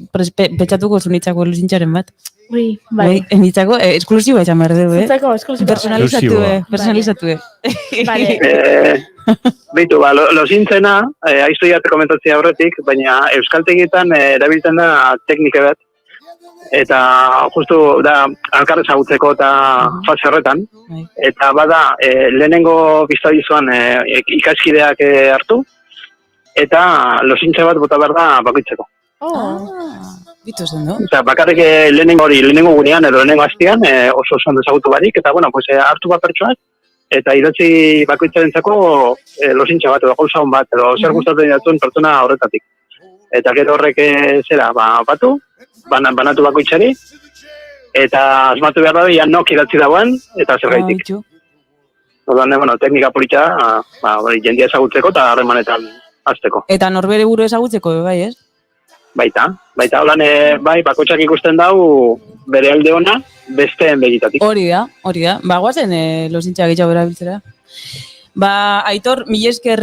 petxatuko zunitzako elusintxaren bat. Bai. Enitzako, esklusiba etxan behar dugu, Zutzako, esklusiba. Personalizatu. Beitu, lozintzena, aiztu jate komentatzea horretik, baina euskaltegietan erabiltzen da teknike bat, eta justu da alkarre zagutzeko eta fase horretan, eta bada lehenengo biztabizuan ikaskideak hartu, eta lozintze bat bota behar da bakoitzeko. Bitu zen, no? Eta bakarrik lehenengo gunean edo lehenengo hastian oso oso dezagutu barik, eta bueno, hartu bat pertsoak, eta idatzi bakoitzarentzako lozintza bat edo gauza hon bat, edo zer gustatzen datuen pertsona horretatik. Eta gero horrek zera, batu, banatu bakoitzari, eta asmatu behar da, nok idatzi dagoen, eta zer gaitik. Orduan, bueno, teknika politxa, jendia ezagutzeko eta harremanetan hasteko. Eta norbere buru ezagutzeko, bai, ez? Baita, holan, bai, bakoitzak ikusten dau bere alde ona, besteen begitatik. Hori da. Guazen lozintza gehiago erabiltzera. Aitor, mil esker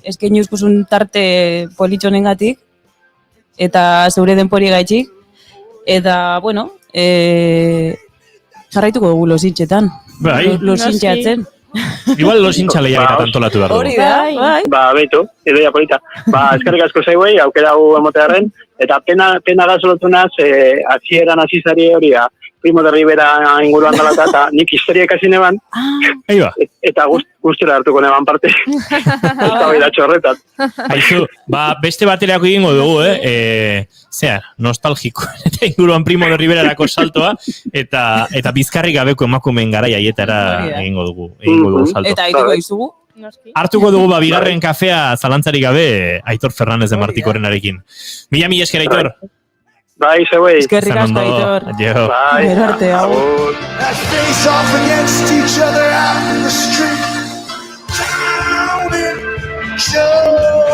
eskaini uzkuzun tarte politxonengatik, eta zeure denpori gaitxik, eta, bueno, jarraituko dugu lozintxetan. Bai. Lozintxatzen. Igual lozintxa lehiak antolatu behar dugu. Hori da, bai. Beitu, ideia polita. Eskerrik asko zaiguei, aukera hau emotearen, eta pena gazolotunaz, hasieran hasizari hori da, Primo de Rivera inguruan dalata, eta nik historia ikasi neban, eta guztira hartuko neban parte. Eta bai datxo horretat. Aizu, beste baterako egingo dugu, nostalgiko, eta inguruan Primo de Riverarako saltoa, eta bizkarrik gabeko emakumeen garai aietara egingo dugu salto. Eta haituko izugu? Hartuko dugu bigarren kafea zalantzarik gabe Aitor Fernández de Martikorenarekin. Mila esker, Aitor. Bai, zeuei. Eskerrik asko, Aitor. Jo. Bai. Gero arte, agur. Agur. That face off against each other out in the street. Down in Sugarland.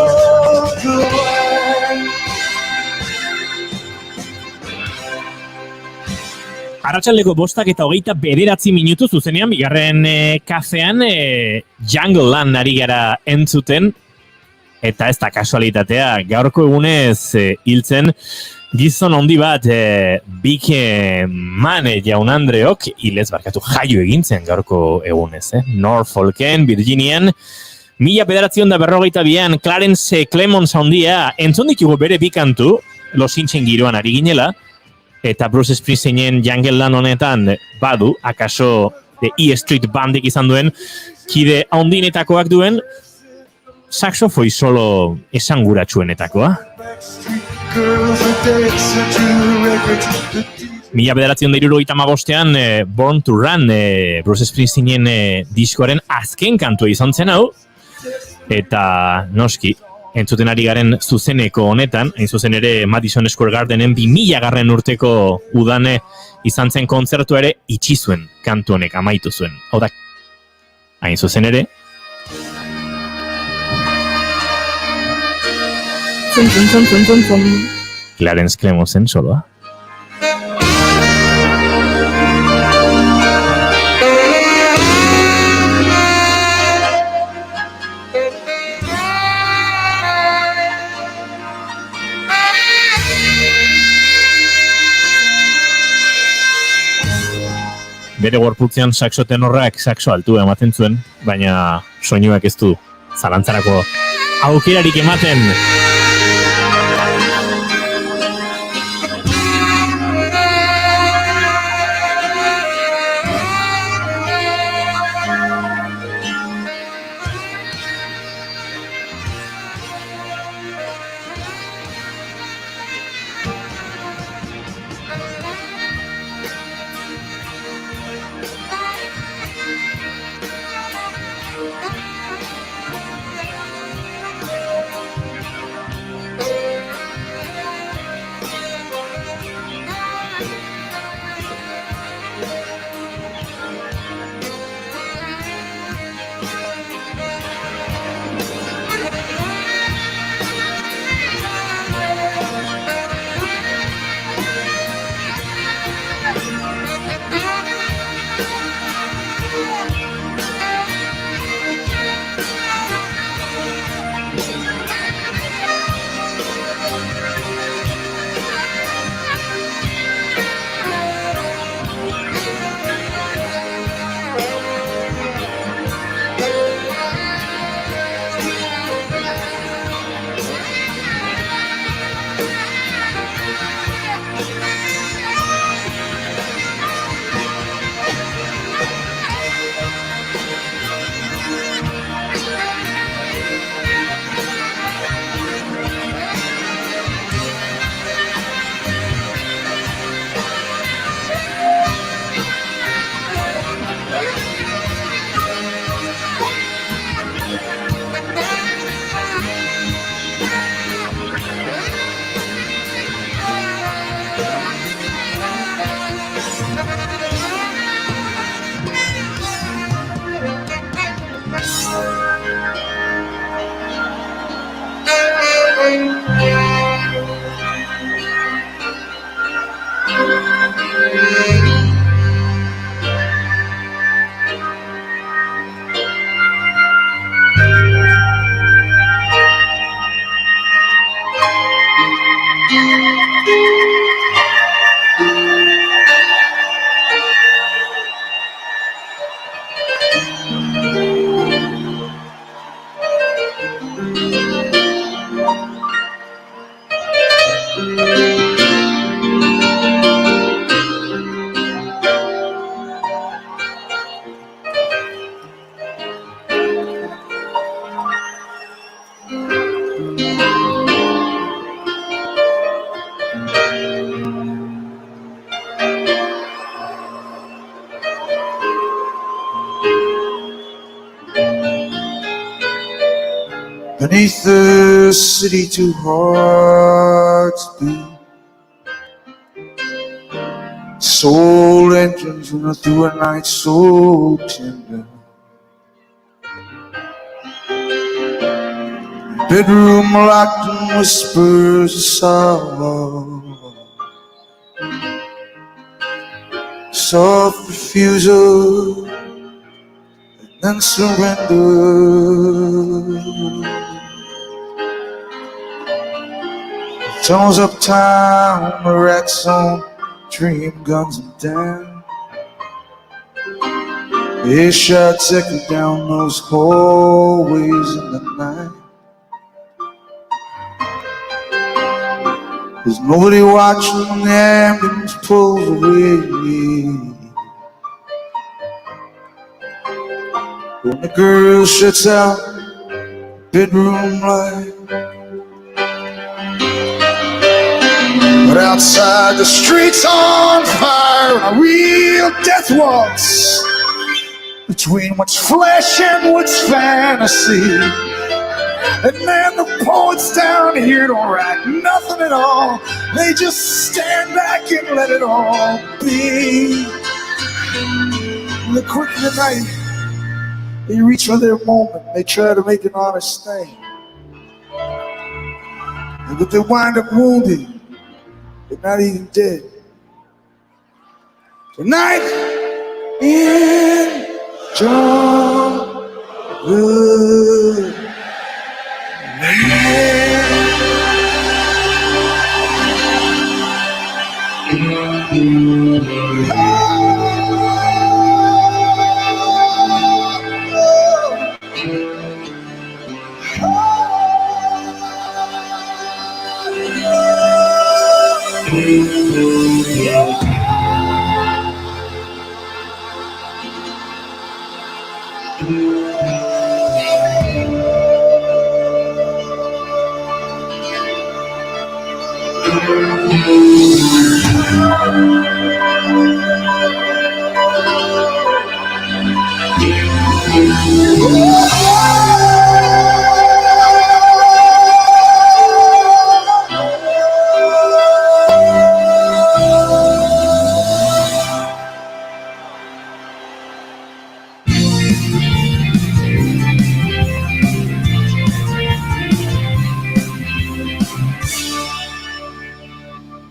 Arratsaldeko 5:29 minutu zuzenean, bigarren kafean Jungle Land ari gara entzuten, eta ez da kasualitatea, gaurko egunez hiltzen gizon handi bat Big Man jaun Andreok jaio egintzen gaurko egunez. Norfolken, Virginian, 1942an Clarence Clemons handia entzun ditugu bere bi kantu, Los Hintzen giroan ari ginela, eta Bruce Springsteenen Jungle Land honetan badu, akaso The E Street Bandik izan duen, kide handinetakoak duen, saxofoi solo esanguratsuenetakoa. Girls are dancing to records. 1975an Born to Run Bruce Springsteenen diskoaren azken kantua izan zen hau, eta noski, entzuten ari garen zuzeneko honetan, hain zuzen ere Madison Square Gardenen 2000 urteko udane izan zen kontzertua ere itxi zuen kantu honek amaitu zuen. Hau da, hain zuzen ere, Clarence Clemonsen soloa. Bere gorputzean saxo tenorrak saxo altu ematen zuen, baina soinuak ez du zalantzarako aukerarik ematen. Beneath the city, two hearts beat. soul engines running through a night so tender. Bedroom locked in whispers of sorrow. Soft refusal and then surrender. Tunnels uptown, the rats on dream guns and down. Earshots echo down those hallways in the night. There's nobody watching when the ambulance pulls away. When the girl shuts out the bedroom light. But outside the street's on fire and a real death waltz between what's flesh and what's fantasy. And man, the poets down here don't write nothing at all. They just stand back and let it all be. In the quick of the night, they reach for their moment. They try to make an honest thing. But they wind up wounded, but not even dead. Tonight in jungle.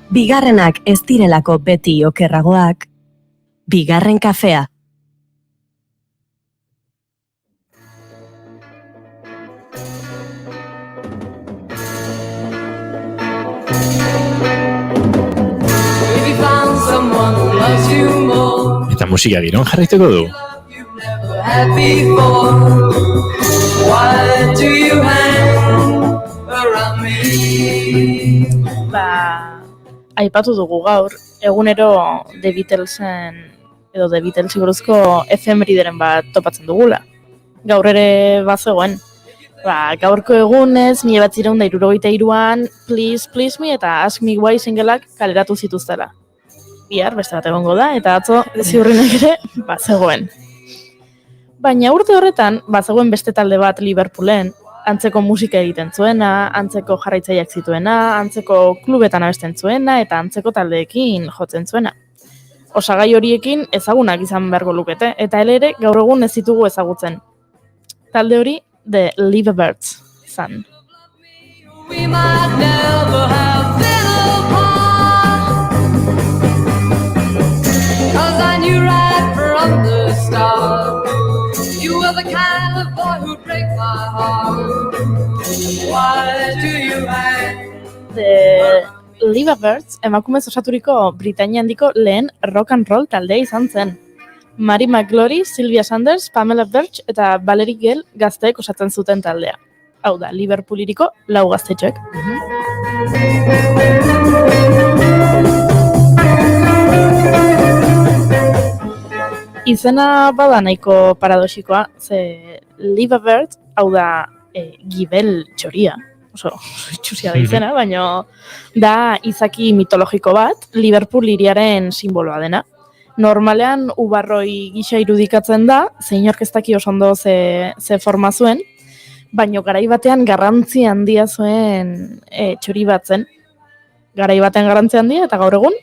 Bigarrenak ez direlako beti okerragoak, bigarren kafea. Eta musika giron jarraituko du. Aipatu dugu gaur, egunero The Beatlesen edo The Beatlesi buruzko efemerideren bat topatzen dugula. Gaur ere bazegoen. Gaurko egunez, 1973an Please Please Me eta Ask Me Why singleak kaleratu zituztela. Bihar beste bat egongo da eta atzo ziurrenek ere bazegoen. Baina urte horretan bazegoen beste talde bat Liverpoolen, antzeko musika egiten zuena, antzeko jarraitzaileak zituena, antzeko klubetan abesten zuena eta antzeko taldeekin jotzen zuena. Osagai horiekin ezagunak izan beharko lukete eta ere gaur egun ez ditugu ezagutzen. Talde hori The Liverbirds zan. You were the kind of boy who'd break my heart. Why do you hang? The Liverbirds emakumez osaturiko Britainia handiko lehen rock and roll taldea izan zen. Mary McGlory, Sylvia Sanders, Pamela Birch eta Valerie Gale gazteek osatzen zuten taldea. Hau da, Liverpooliriko 4 gaztetxoek. Izena bada nahiko paradoxikoa, ze Liverbird, hau da gibel txoria, oso txusia da izena, baina da izaki mitologiko bat, Liverpool hiriaren simboloa dena. Normalean ubarroi gisa irudikatzen da, zeinork ez daki oso ondo ze forma zuen, baina garai batean garrantzi handia zuen txori bat zen. Garai batean garrantzi handia eta gaur egun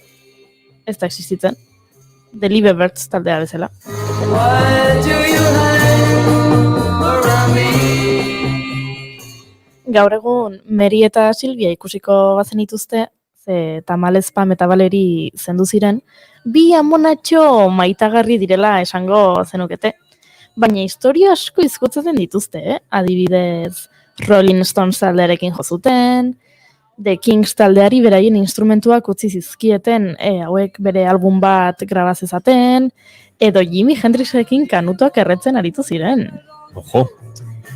ez da existitzen. The Liebebirds taldea bezala. Gaur egun Meri eta Silvia ikusiko bazen dituzte, ze Tamalez Pam eta Valeri zendu ziren, bi amonatxo maitagarri direla esango zenukete. Baina historia asko izkutzaten dituzte, Adibidez, Rolling Stones taldearekin jozuten, The Kings taldeari beraien instrumentuak utzi zizkieten, hauek bere album bat grabazezaten, edo Jimi Hendrixekin kanutuak erretzen aritu ziren. Ojo.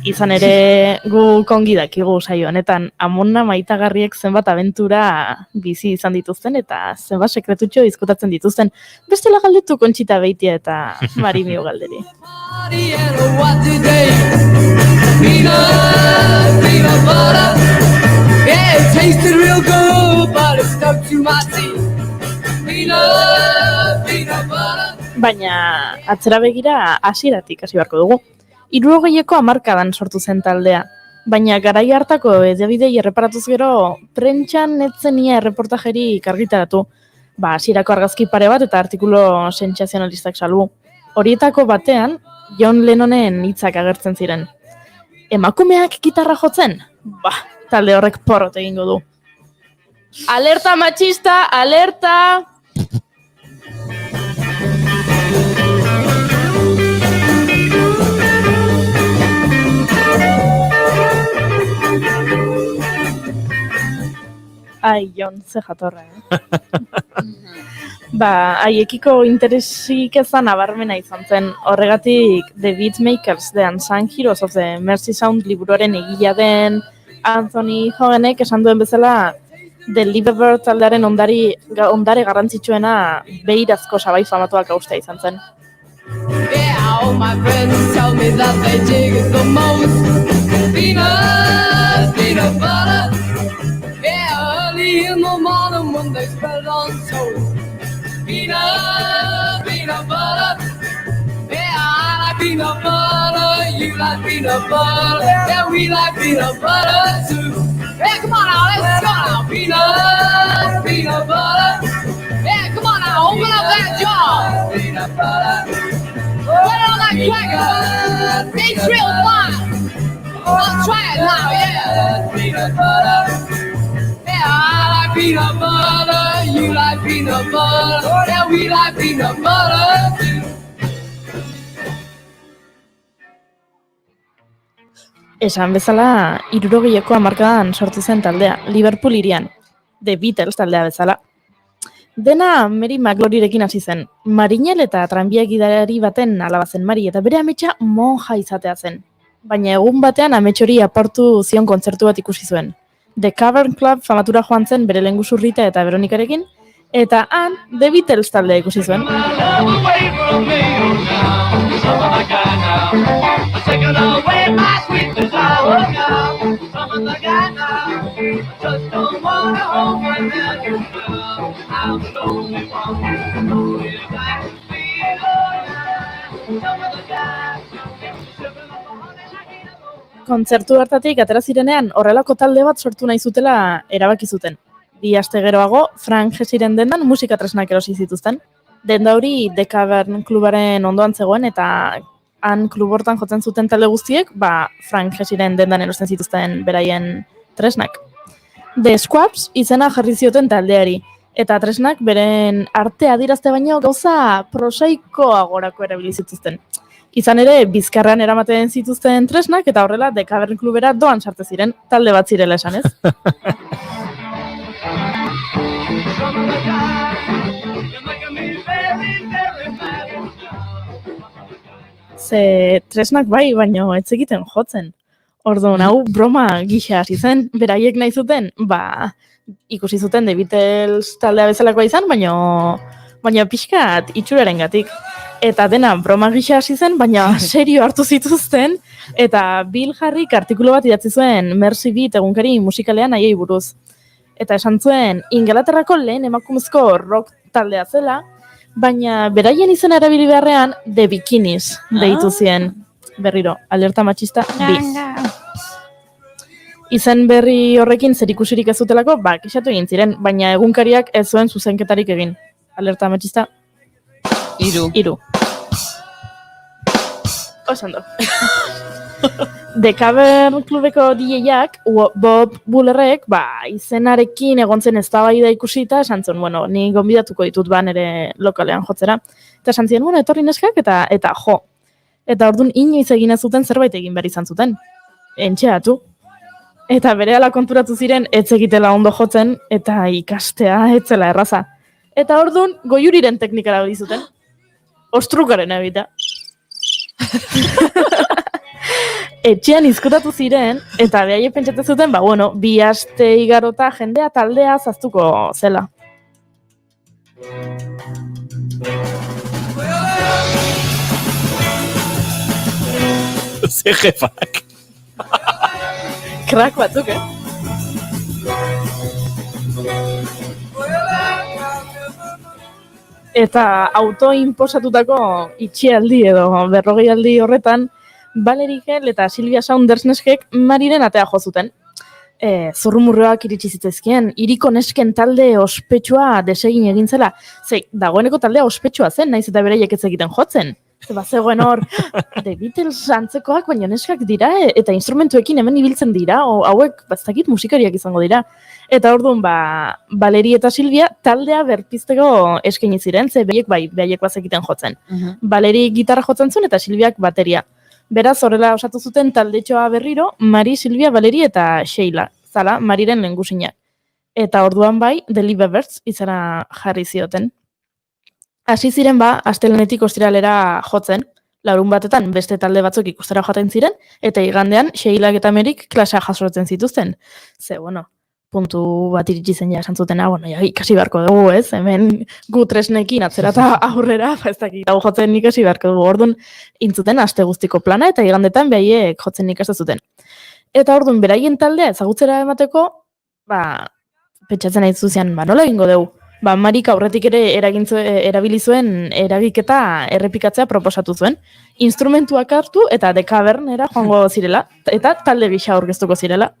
Izan ere gu kongi dakigu saio honetan amona maitagarriek zenbat abentura bizi izan dituzten eta zenbat sekretutxo izkutatzen dituzten. Bestela galdetu Kontxita Beitia eta Marimio Galderi. Baina atzera begira hasieratik hasi beharko dugu. 60ko hamarkadan sortu zen taldea, baina garai hartako hedabidei erreparatuz gero prentsan etzenia erreportajerik argitaratu, hasierako argazki pare bat eta artikulu sentsazionalistak salbu. Horietako batean John Lennonen hitzak agertzen ziren. Emakumeak gitarra jotzen? Talde horrek porrot egingo du. Alerta machista, alerta! Ai, Jon, ze jatorra, haiekiko interesik ezan nabarmena izan zen. Horregatik, The Beatmakers, The Unsung Heroes of the Mercy Sound liburuaren egila den Anthony Hogenek esan duen bezala, The Liebebird taldearen ondare garrantzitsuena beirazko sabai famatuak haustea izan zen. All my friends tell me that they dig it the most. Peanut butter. Yeah, early in the morning when they spread on toast. Peanut butter. Yeah, I like peanut butter. You like peanut butter. Yeah, we like peanut butter too. Yeah, come on now, let's go now. Peanut butter. Yeah, come on now, open up that jaw. Peanut butter. Put it on that cracker. Tastes real fine. I'll try it now, yeah. Peanut butter. Yeah, I like peanut butter. You like peanut butter. Yeah, we like peanut butter too. Esan bezala, 60ko hamarkadan sortu zen taldea, Liverpool hirian, The Beatles taldea bezala. Dena Mary McGloryrekin hasi zen. Marinel eta tranbia gidari baten alaba zen Mari eta bere ametsa monja izatea zen. Baina egun batean amets hori apartu zion kontzertu bat ikusi zuen. The Cavern Club famatura joan zen bere lehengusu Rita eta Veronikarekin, eta han The Beatles taldea ikusi zuen. Kontzertu hartatik atera zirenean horrelako talde bat sortu nahi zutela erabaki zuten. 2 aste geroago, Frank Hessiren dendan musika tresnak erosi zituzten. Denda hori The Cavern klubaren ondoan zegoen eta han klub hortan jotzen zuten talde guztiek, Frank Hessiren dendan erosten zituzten beraien tresnak. The Squabs izena jarri zioten taldeari, eta tresnak beren arte adierazte baino gauza prosaikoagorako erabili zituzten. Izan ere, bizkarrean eramaten zituzten tresnak, eta horrela The Cavern klubera doan sarte ziren, talde bat zirela esan ez. Ze tresnak bai, baino ez egiten jotzen. Orduan, hau broma gisa hasi zen, beraiek nahi zuten, ikusi zuten The Beatles taldea bezalakoa izan, baina pixkat itxurarengatik. Eta dena broma gisa hasi zen, baina serio hartu zituzten, eta Bill Harrick artikulu bat idatzi zuen Mercy Beat egunkari musikalean haiei buruz. Eta esan zuen, Ingalaterrako lehen emakumezko rock taldea zela, baina beraien izena erabili beharrean The Bikinis deitu zien. Berriro, alerta machista, bi. Izen berri horrekin zerikusirik ez zutelako, kexatu egin ziren, baina egunkariak ez zuen zuzenketarik egin. Alerta machista. Iru. Osando. The Cavern klubeko DJak, Bob Bullerrek, izenarekin egon zen eztabaida ikusita, esan zuen, ni gonbidatuko ditut nere lokalean jotzera. Eta esan ziren, etorri neskak, eta jo. Eta orduan inoiz egin ez zuten zerbait egin behar izan zuten. Entxeatu. Eta berehala konturatu ziren, ez egitela ondo jotzen, eta ikastea etzela erraza. Eta orduan, goiuriren teknikara hori zuten. Ostrukaren egitea. Etxean izkutatu ziren, eta behaie pentsatzen zuten, 2 aste igarota jendea taldea zaztuko zela. Ze jefak. Krak batzuk, Eta autoinposatutako itxialdi edo 40 aldi horretan, Valerie Hell eta Silvia Saunders neskek Mariren atea jo zuten. Zurrumurroak iritsi zitzaizkien, hiriko nesken talde ospetsua desegin egin zela. Dagoeneko taldea ospetsua zen, naiz eta bereiek ez egiten jotzen. Zegoen hor, The Beatles antzekoak, baina neskak dira, eta instrumentuekin hemen ibiltzen dira, hauek bastakit musikariak izango dira. Eta orduan, Valerie eta Silvia taldea berpizteko eskaini ziren, ze behaiek bazekiten jotzen. Valerie gitarra jotzen zuen eta Silviak bateria. Beraz, horrela osatu zuten taldetxoa berriro, Mari, Silvia, Valerie eta Sheila, zala, Mariren lehengusinak. Eta orduan The Livebirds izena jarri zioten. Hasi ziren astelenetik ostiralera jotzen, larun batetan beste talde batzuk ikustera joaten ziren, eta igandean Sheilak eta Merik klasea jasotzen zituzten. Puntu bat iritsi zen esan zutena, ikasi beharko dugu, ez? Hemen gu tresnekin atzerata aurrera, ez dakit, hau jotzen ikasi beharko dugu. Orduan, intzuten aste guztiko plana, eta igandetan behaiek jotzen ikasten zuten. Eta orduan, beraien taldea ezagutzera emateko, pentsatzen nahi zuzian, nola egingo dugu? Marik aurretik ere erabili zuen eragiketa errepikatzea proposatu zuen. Instrumentuak hartu eta The Cavernera joango zirela, eta talde gisa aurkeztuko zirela.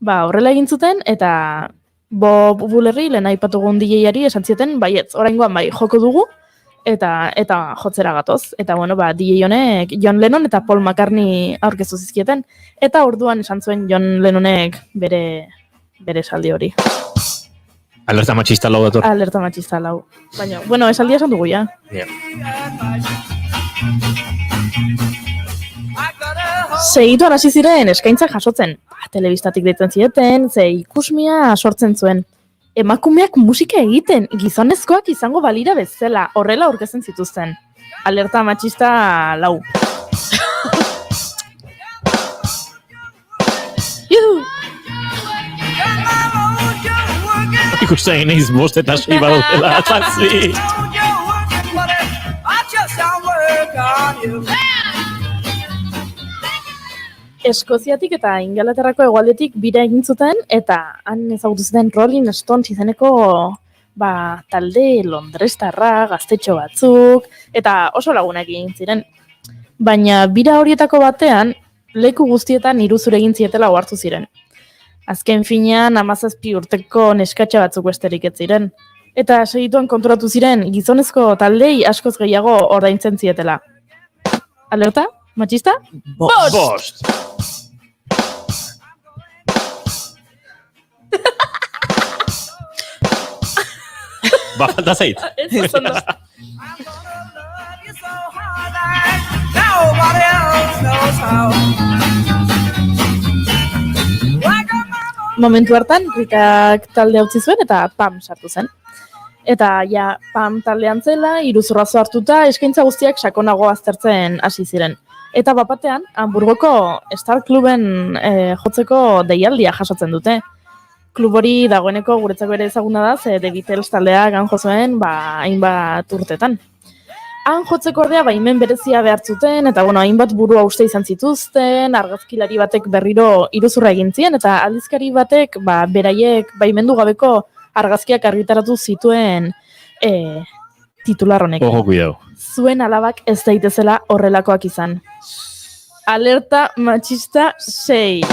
Horrela egin zuten, eta Bob Bullerri lehen aipatugun DJ-ari esan zioten, baietz, oraingoan joko dugu, eta jotzera gatoz. Eta DJ honek John Lennon eta Paul McCartney aurkeztu zizkieten, eta orduan esan zuen John Lennonek bere esaldi hori. Alerta machista lau dator. Alerta machista lau. Baina, esaldia esan dugu, ja. Segituan hasi ziren eskaintzak jasotzen. Telebistatik deitzen zieten, ikusmia sortzen zuen. Emakumeak musika egiten, gizonezkoak izango balira bezala, horrela aurkezten zituzten. Alerta machista lau. Juhu! Ikusten nahiz 5 eta 6 badutela, zazzi! Eskoziatik eta Ingalaterrako hegoaldetik bira egin zuten, eta han ezagutu zuten Rolling Stones izeneko talde londrestarra, gaztetxo batzuk, eta oso lagunak egin ziren. Baina bira horietako batean, leku guztietan iruzur egin zietela ohartu ziren. Azken finean 17 urteko neskatxa batzuk besterik ez ziren. Eta segituan konturatu ziren gizonezko taldei askoz gehiago ordaintzen zietela. Alerta? Machista? Bost! Falta zait. Ez ondo. Momentu hartan, Rikak talde utzi zuen eta Pam sartu zen. Eta Pam taldean zela, iruzurrazo hartuta, eskaintza guztiak sakonago aztertzen hasi ziren. Eta bapatean, Hamburgoko Star Kluben jotzeko deialdia jasotzen dute. Klub hori dagoeneko guretzako ere ezaguna da, ze The Beatles taldea jo zuen, hainbat urtetan. Han jotzeko ordea baimen berezia behartzuten, eta hainbat burua uste izan zituzten, argazkilari batek berriro iruzurra egin zien, eta aldizkari batek beraiek baimendu gabeko argazkiak argitaratu zituen titular honekin. Ojo, cuidado. Zuen alabak ez daitezela horrelakoak izan. Alerta machista 6.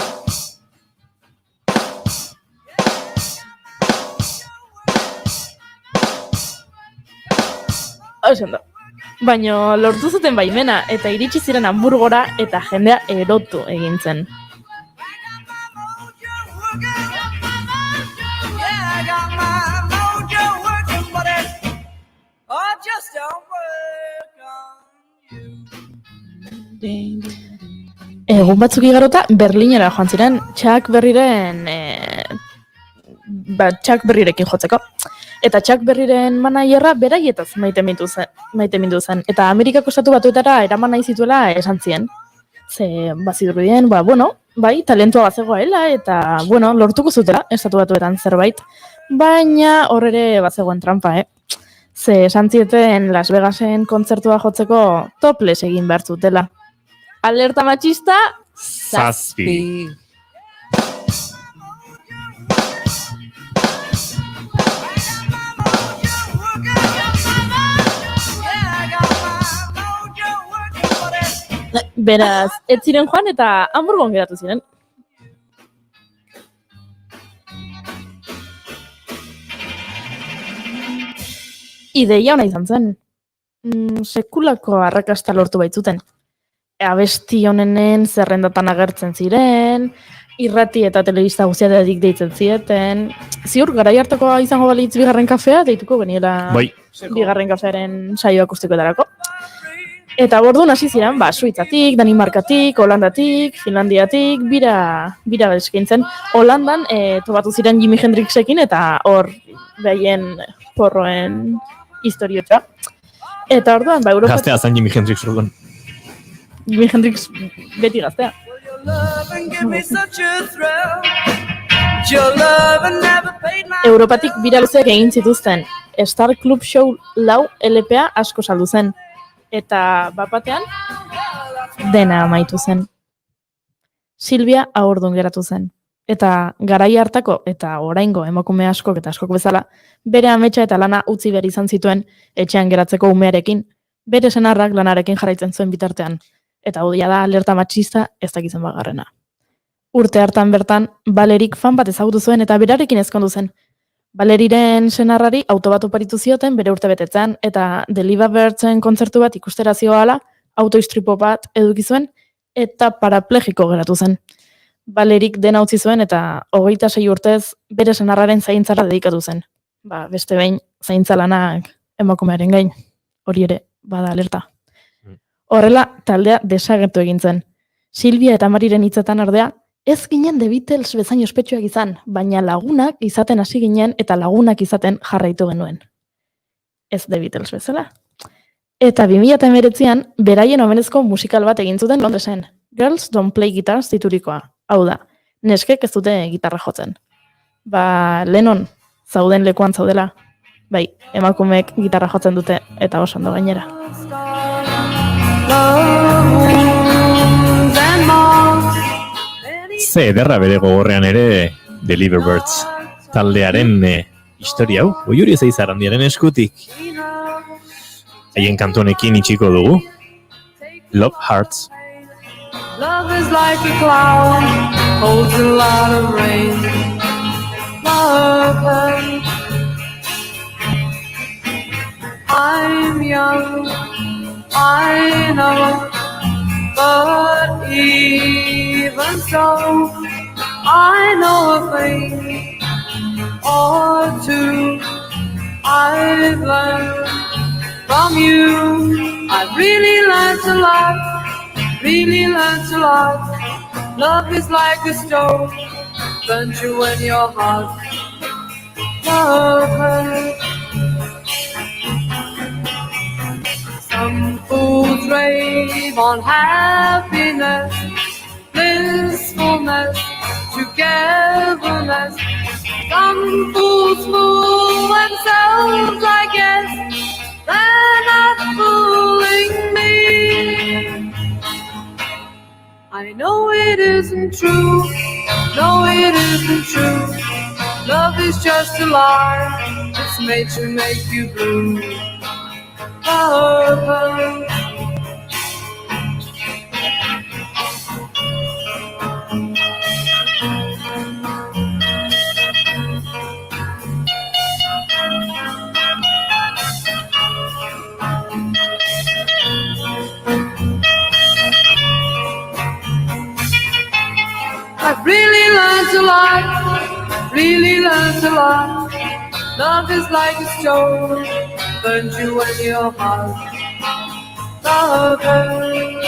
Oso ondo. Baina lortu zuten baimena eta iritsi ziren Hamburgora eta jendea erotu egin zen. Egun batzuk igarota Berlinera joan ziren Chuck Berryrekin jotzeko. Eta Chuck Berryren manaierra beraietaz maite mindu zen. Eta Amerikako Estatu Batuetara eraman nahi zituela esan zien. Ze bazirudien, bai, talentua bazegoela eta, lortuko zutela Estatu Batuetan zerbait. Baina hor ere bazegoen trampa, Ze esan zieten Las Vegasen kontzertua jotzeko topless egin behar zutela. Alerta matxista, 7. Beraz, ez ziren joan eta Hamburgon geratu ziren. Ideia ona izan zen. Sekulako arrakasta lortu baitzuten. Abesti honenen zerrendatan agertzen ziren, irrati eta telebista guztietatik deitzen zieten. Ziur, garai hartakoa izango balitz bigarren kafea, deituko geniela bigarren kafearen saioak ustikoetarako. Eta bordun hasi ziren, Suitzatik, Danimarkatik, Holandatik, Finlandiatik, bira eskaintzen. Holandan topatu ziren Jimi Hendrixekin eta hor behaien porroen historiotxa. Eta orduan, Europa... Gaztea zen Jimi Hendrix orduan. Jimi Hendrix beti gaztea. Europatik bira luzeak egin zituzten. Star Club Show 4 LPA asko saldu zen. Eta bapatean, dena amaitu zen. Silvia ahordun geratu zen. Eta garai hartako eta oraingo emakume askok eta askok bezala, bere ametsa eta lana utzi behar izan zituen etxean geratzeko umearekin, bere senarrak lanarekin jarraitzen zuen bitartean. Eta hodia da alerta matxista ez dakizen bagarrena. Urte hartan bertan, Valerik fan bat ezagutu zuen eta berarekin ezkondu zen. Valeriren senarrari auto bat oparitu zioten bere urte betetzean eta The Liva Birdsen kontzertu bat ikustera zioala, autoistripo bat eduki zuen eta paraplegiko geratu zen. Valerik dena utzi zuen eta 26 urtez bere senarraren zaintzara dedikatu zen. Beste behin zaintza lanak emakumearen gain, hori ere bada alerta. Horrela taldea desagertu egin zen. Silvia eta Mariren hitzetan ordea, ez ginen The Beatles bezain ospetsuak izan, baina lagunak izaten hasi ginen eta lagunak izaten jarraitu genuen. Ez The Beatles bezala. Eta 2019an beraien omenezko musikal bat egin zuten Londresen. Girls Don't Play Guitars diturikoa. Hau da, neskek ez dute gitarra jotzen. Lennon, zauden lekuan zaudela. Bai, emakumeek gitarra jotzen dute eta oso ondo gainera. Ze ederra bere gogorrean ere The Liva Birds taldearen historia hau, Oiuri Ezeizarandiaren eskutik. Haien kantonekin itxiko dugu. Love Hearts. Love is like a cloud, holds a lot of rain. Love hurts. I'm young, I know, but even so, I know a thing or two. I've learned from you. I've really learned a lot. Really learned a lot. Love is like a stove, burns you when you're hot. Love hurts. Some fools rave on happiness, blissfulness, togetherness. Some fools fool themselves, I guess. They're not fooling me. I know it isn't true, no it isn't true. Love is just a lie, it's made to make you blue. Love hurts. learns a lot, really learns a lot. Love is like a stone, burns you in your heart. Love her.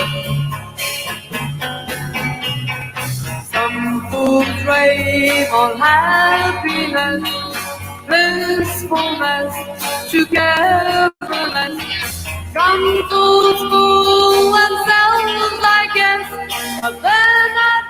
Some fools rave on happiness, blissfulness, togetherness. Some fools fool themselves, I guess, but they're not.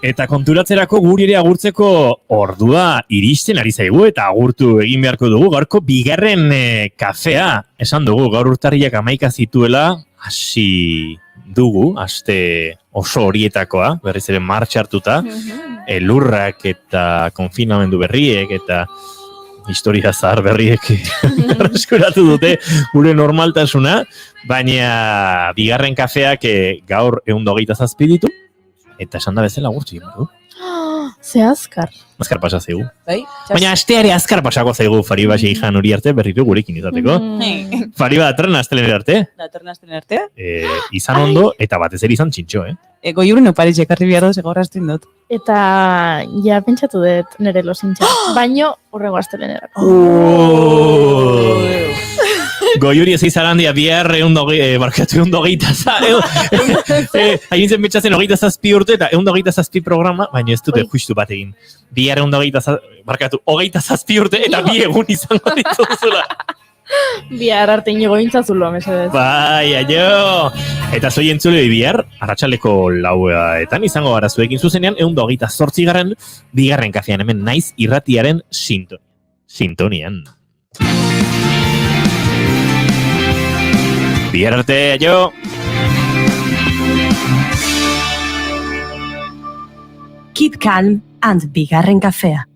Eta konturatzerako guri ere agurtzeko ordua iristen ari zaigu eta agurtu egin beharko dugu gaurko bigarren kafea. Esan dugu gaur urtarriak 11 zituela, hasi dugu, aste oso horietakoa, berriz ere martxa hartuta, elurrak eta konfinamendu berriek eta historia zahar berriek eskuratu dute gure normaltasuna, baina bigarren kafeak gaur 127 ditu, eta esan da bezala gurtzi. Ze azkar. Azkar pasa zaigu. Bai? Baina asteare azkar pasako zaigu Fariba Seijan hori arte berriro gurekin izateko. Fariba datorren astelehen arte. Datorren astelehen arte. Izan ondo eta batez ere izan txintxo, Goiurren oparitz ekarri behar dut, egorra astin dut. Eta ja pentsatu dut nire losintxa. Baino urrengo astelenerako. Goiuri ez izarandia bihar barkatu 120 hain betxatzen 27 urte eta 127 programa, baina ez dute justu bat egin. Bihar 27 urte eta 2 egun izango dituzula. Bihar arte inigo intzazulo, mesedez. Bai, aio! Eta zoi entzule bihar, arratsaleko 4etan izango gara zuekin zuzenean, 128 bigarren kafean hemen naiz irratiaren sintonian. Bihar arte, aio! Keep calm and bigarren kafea.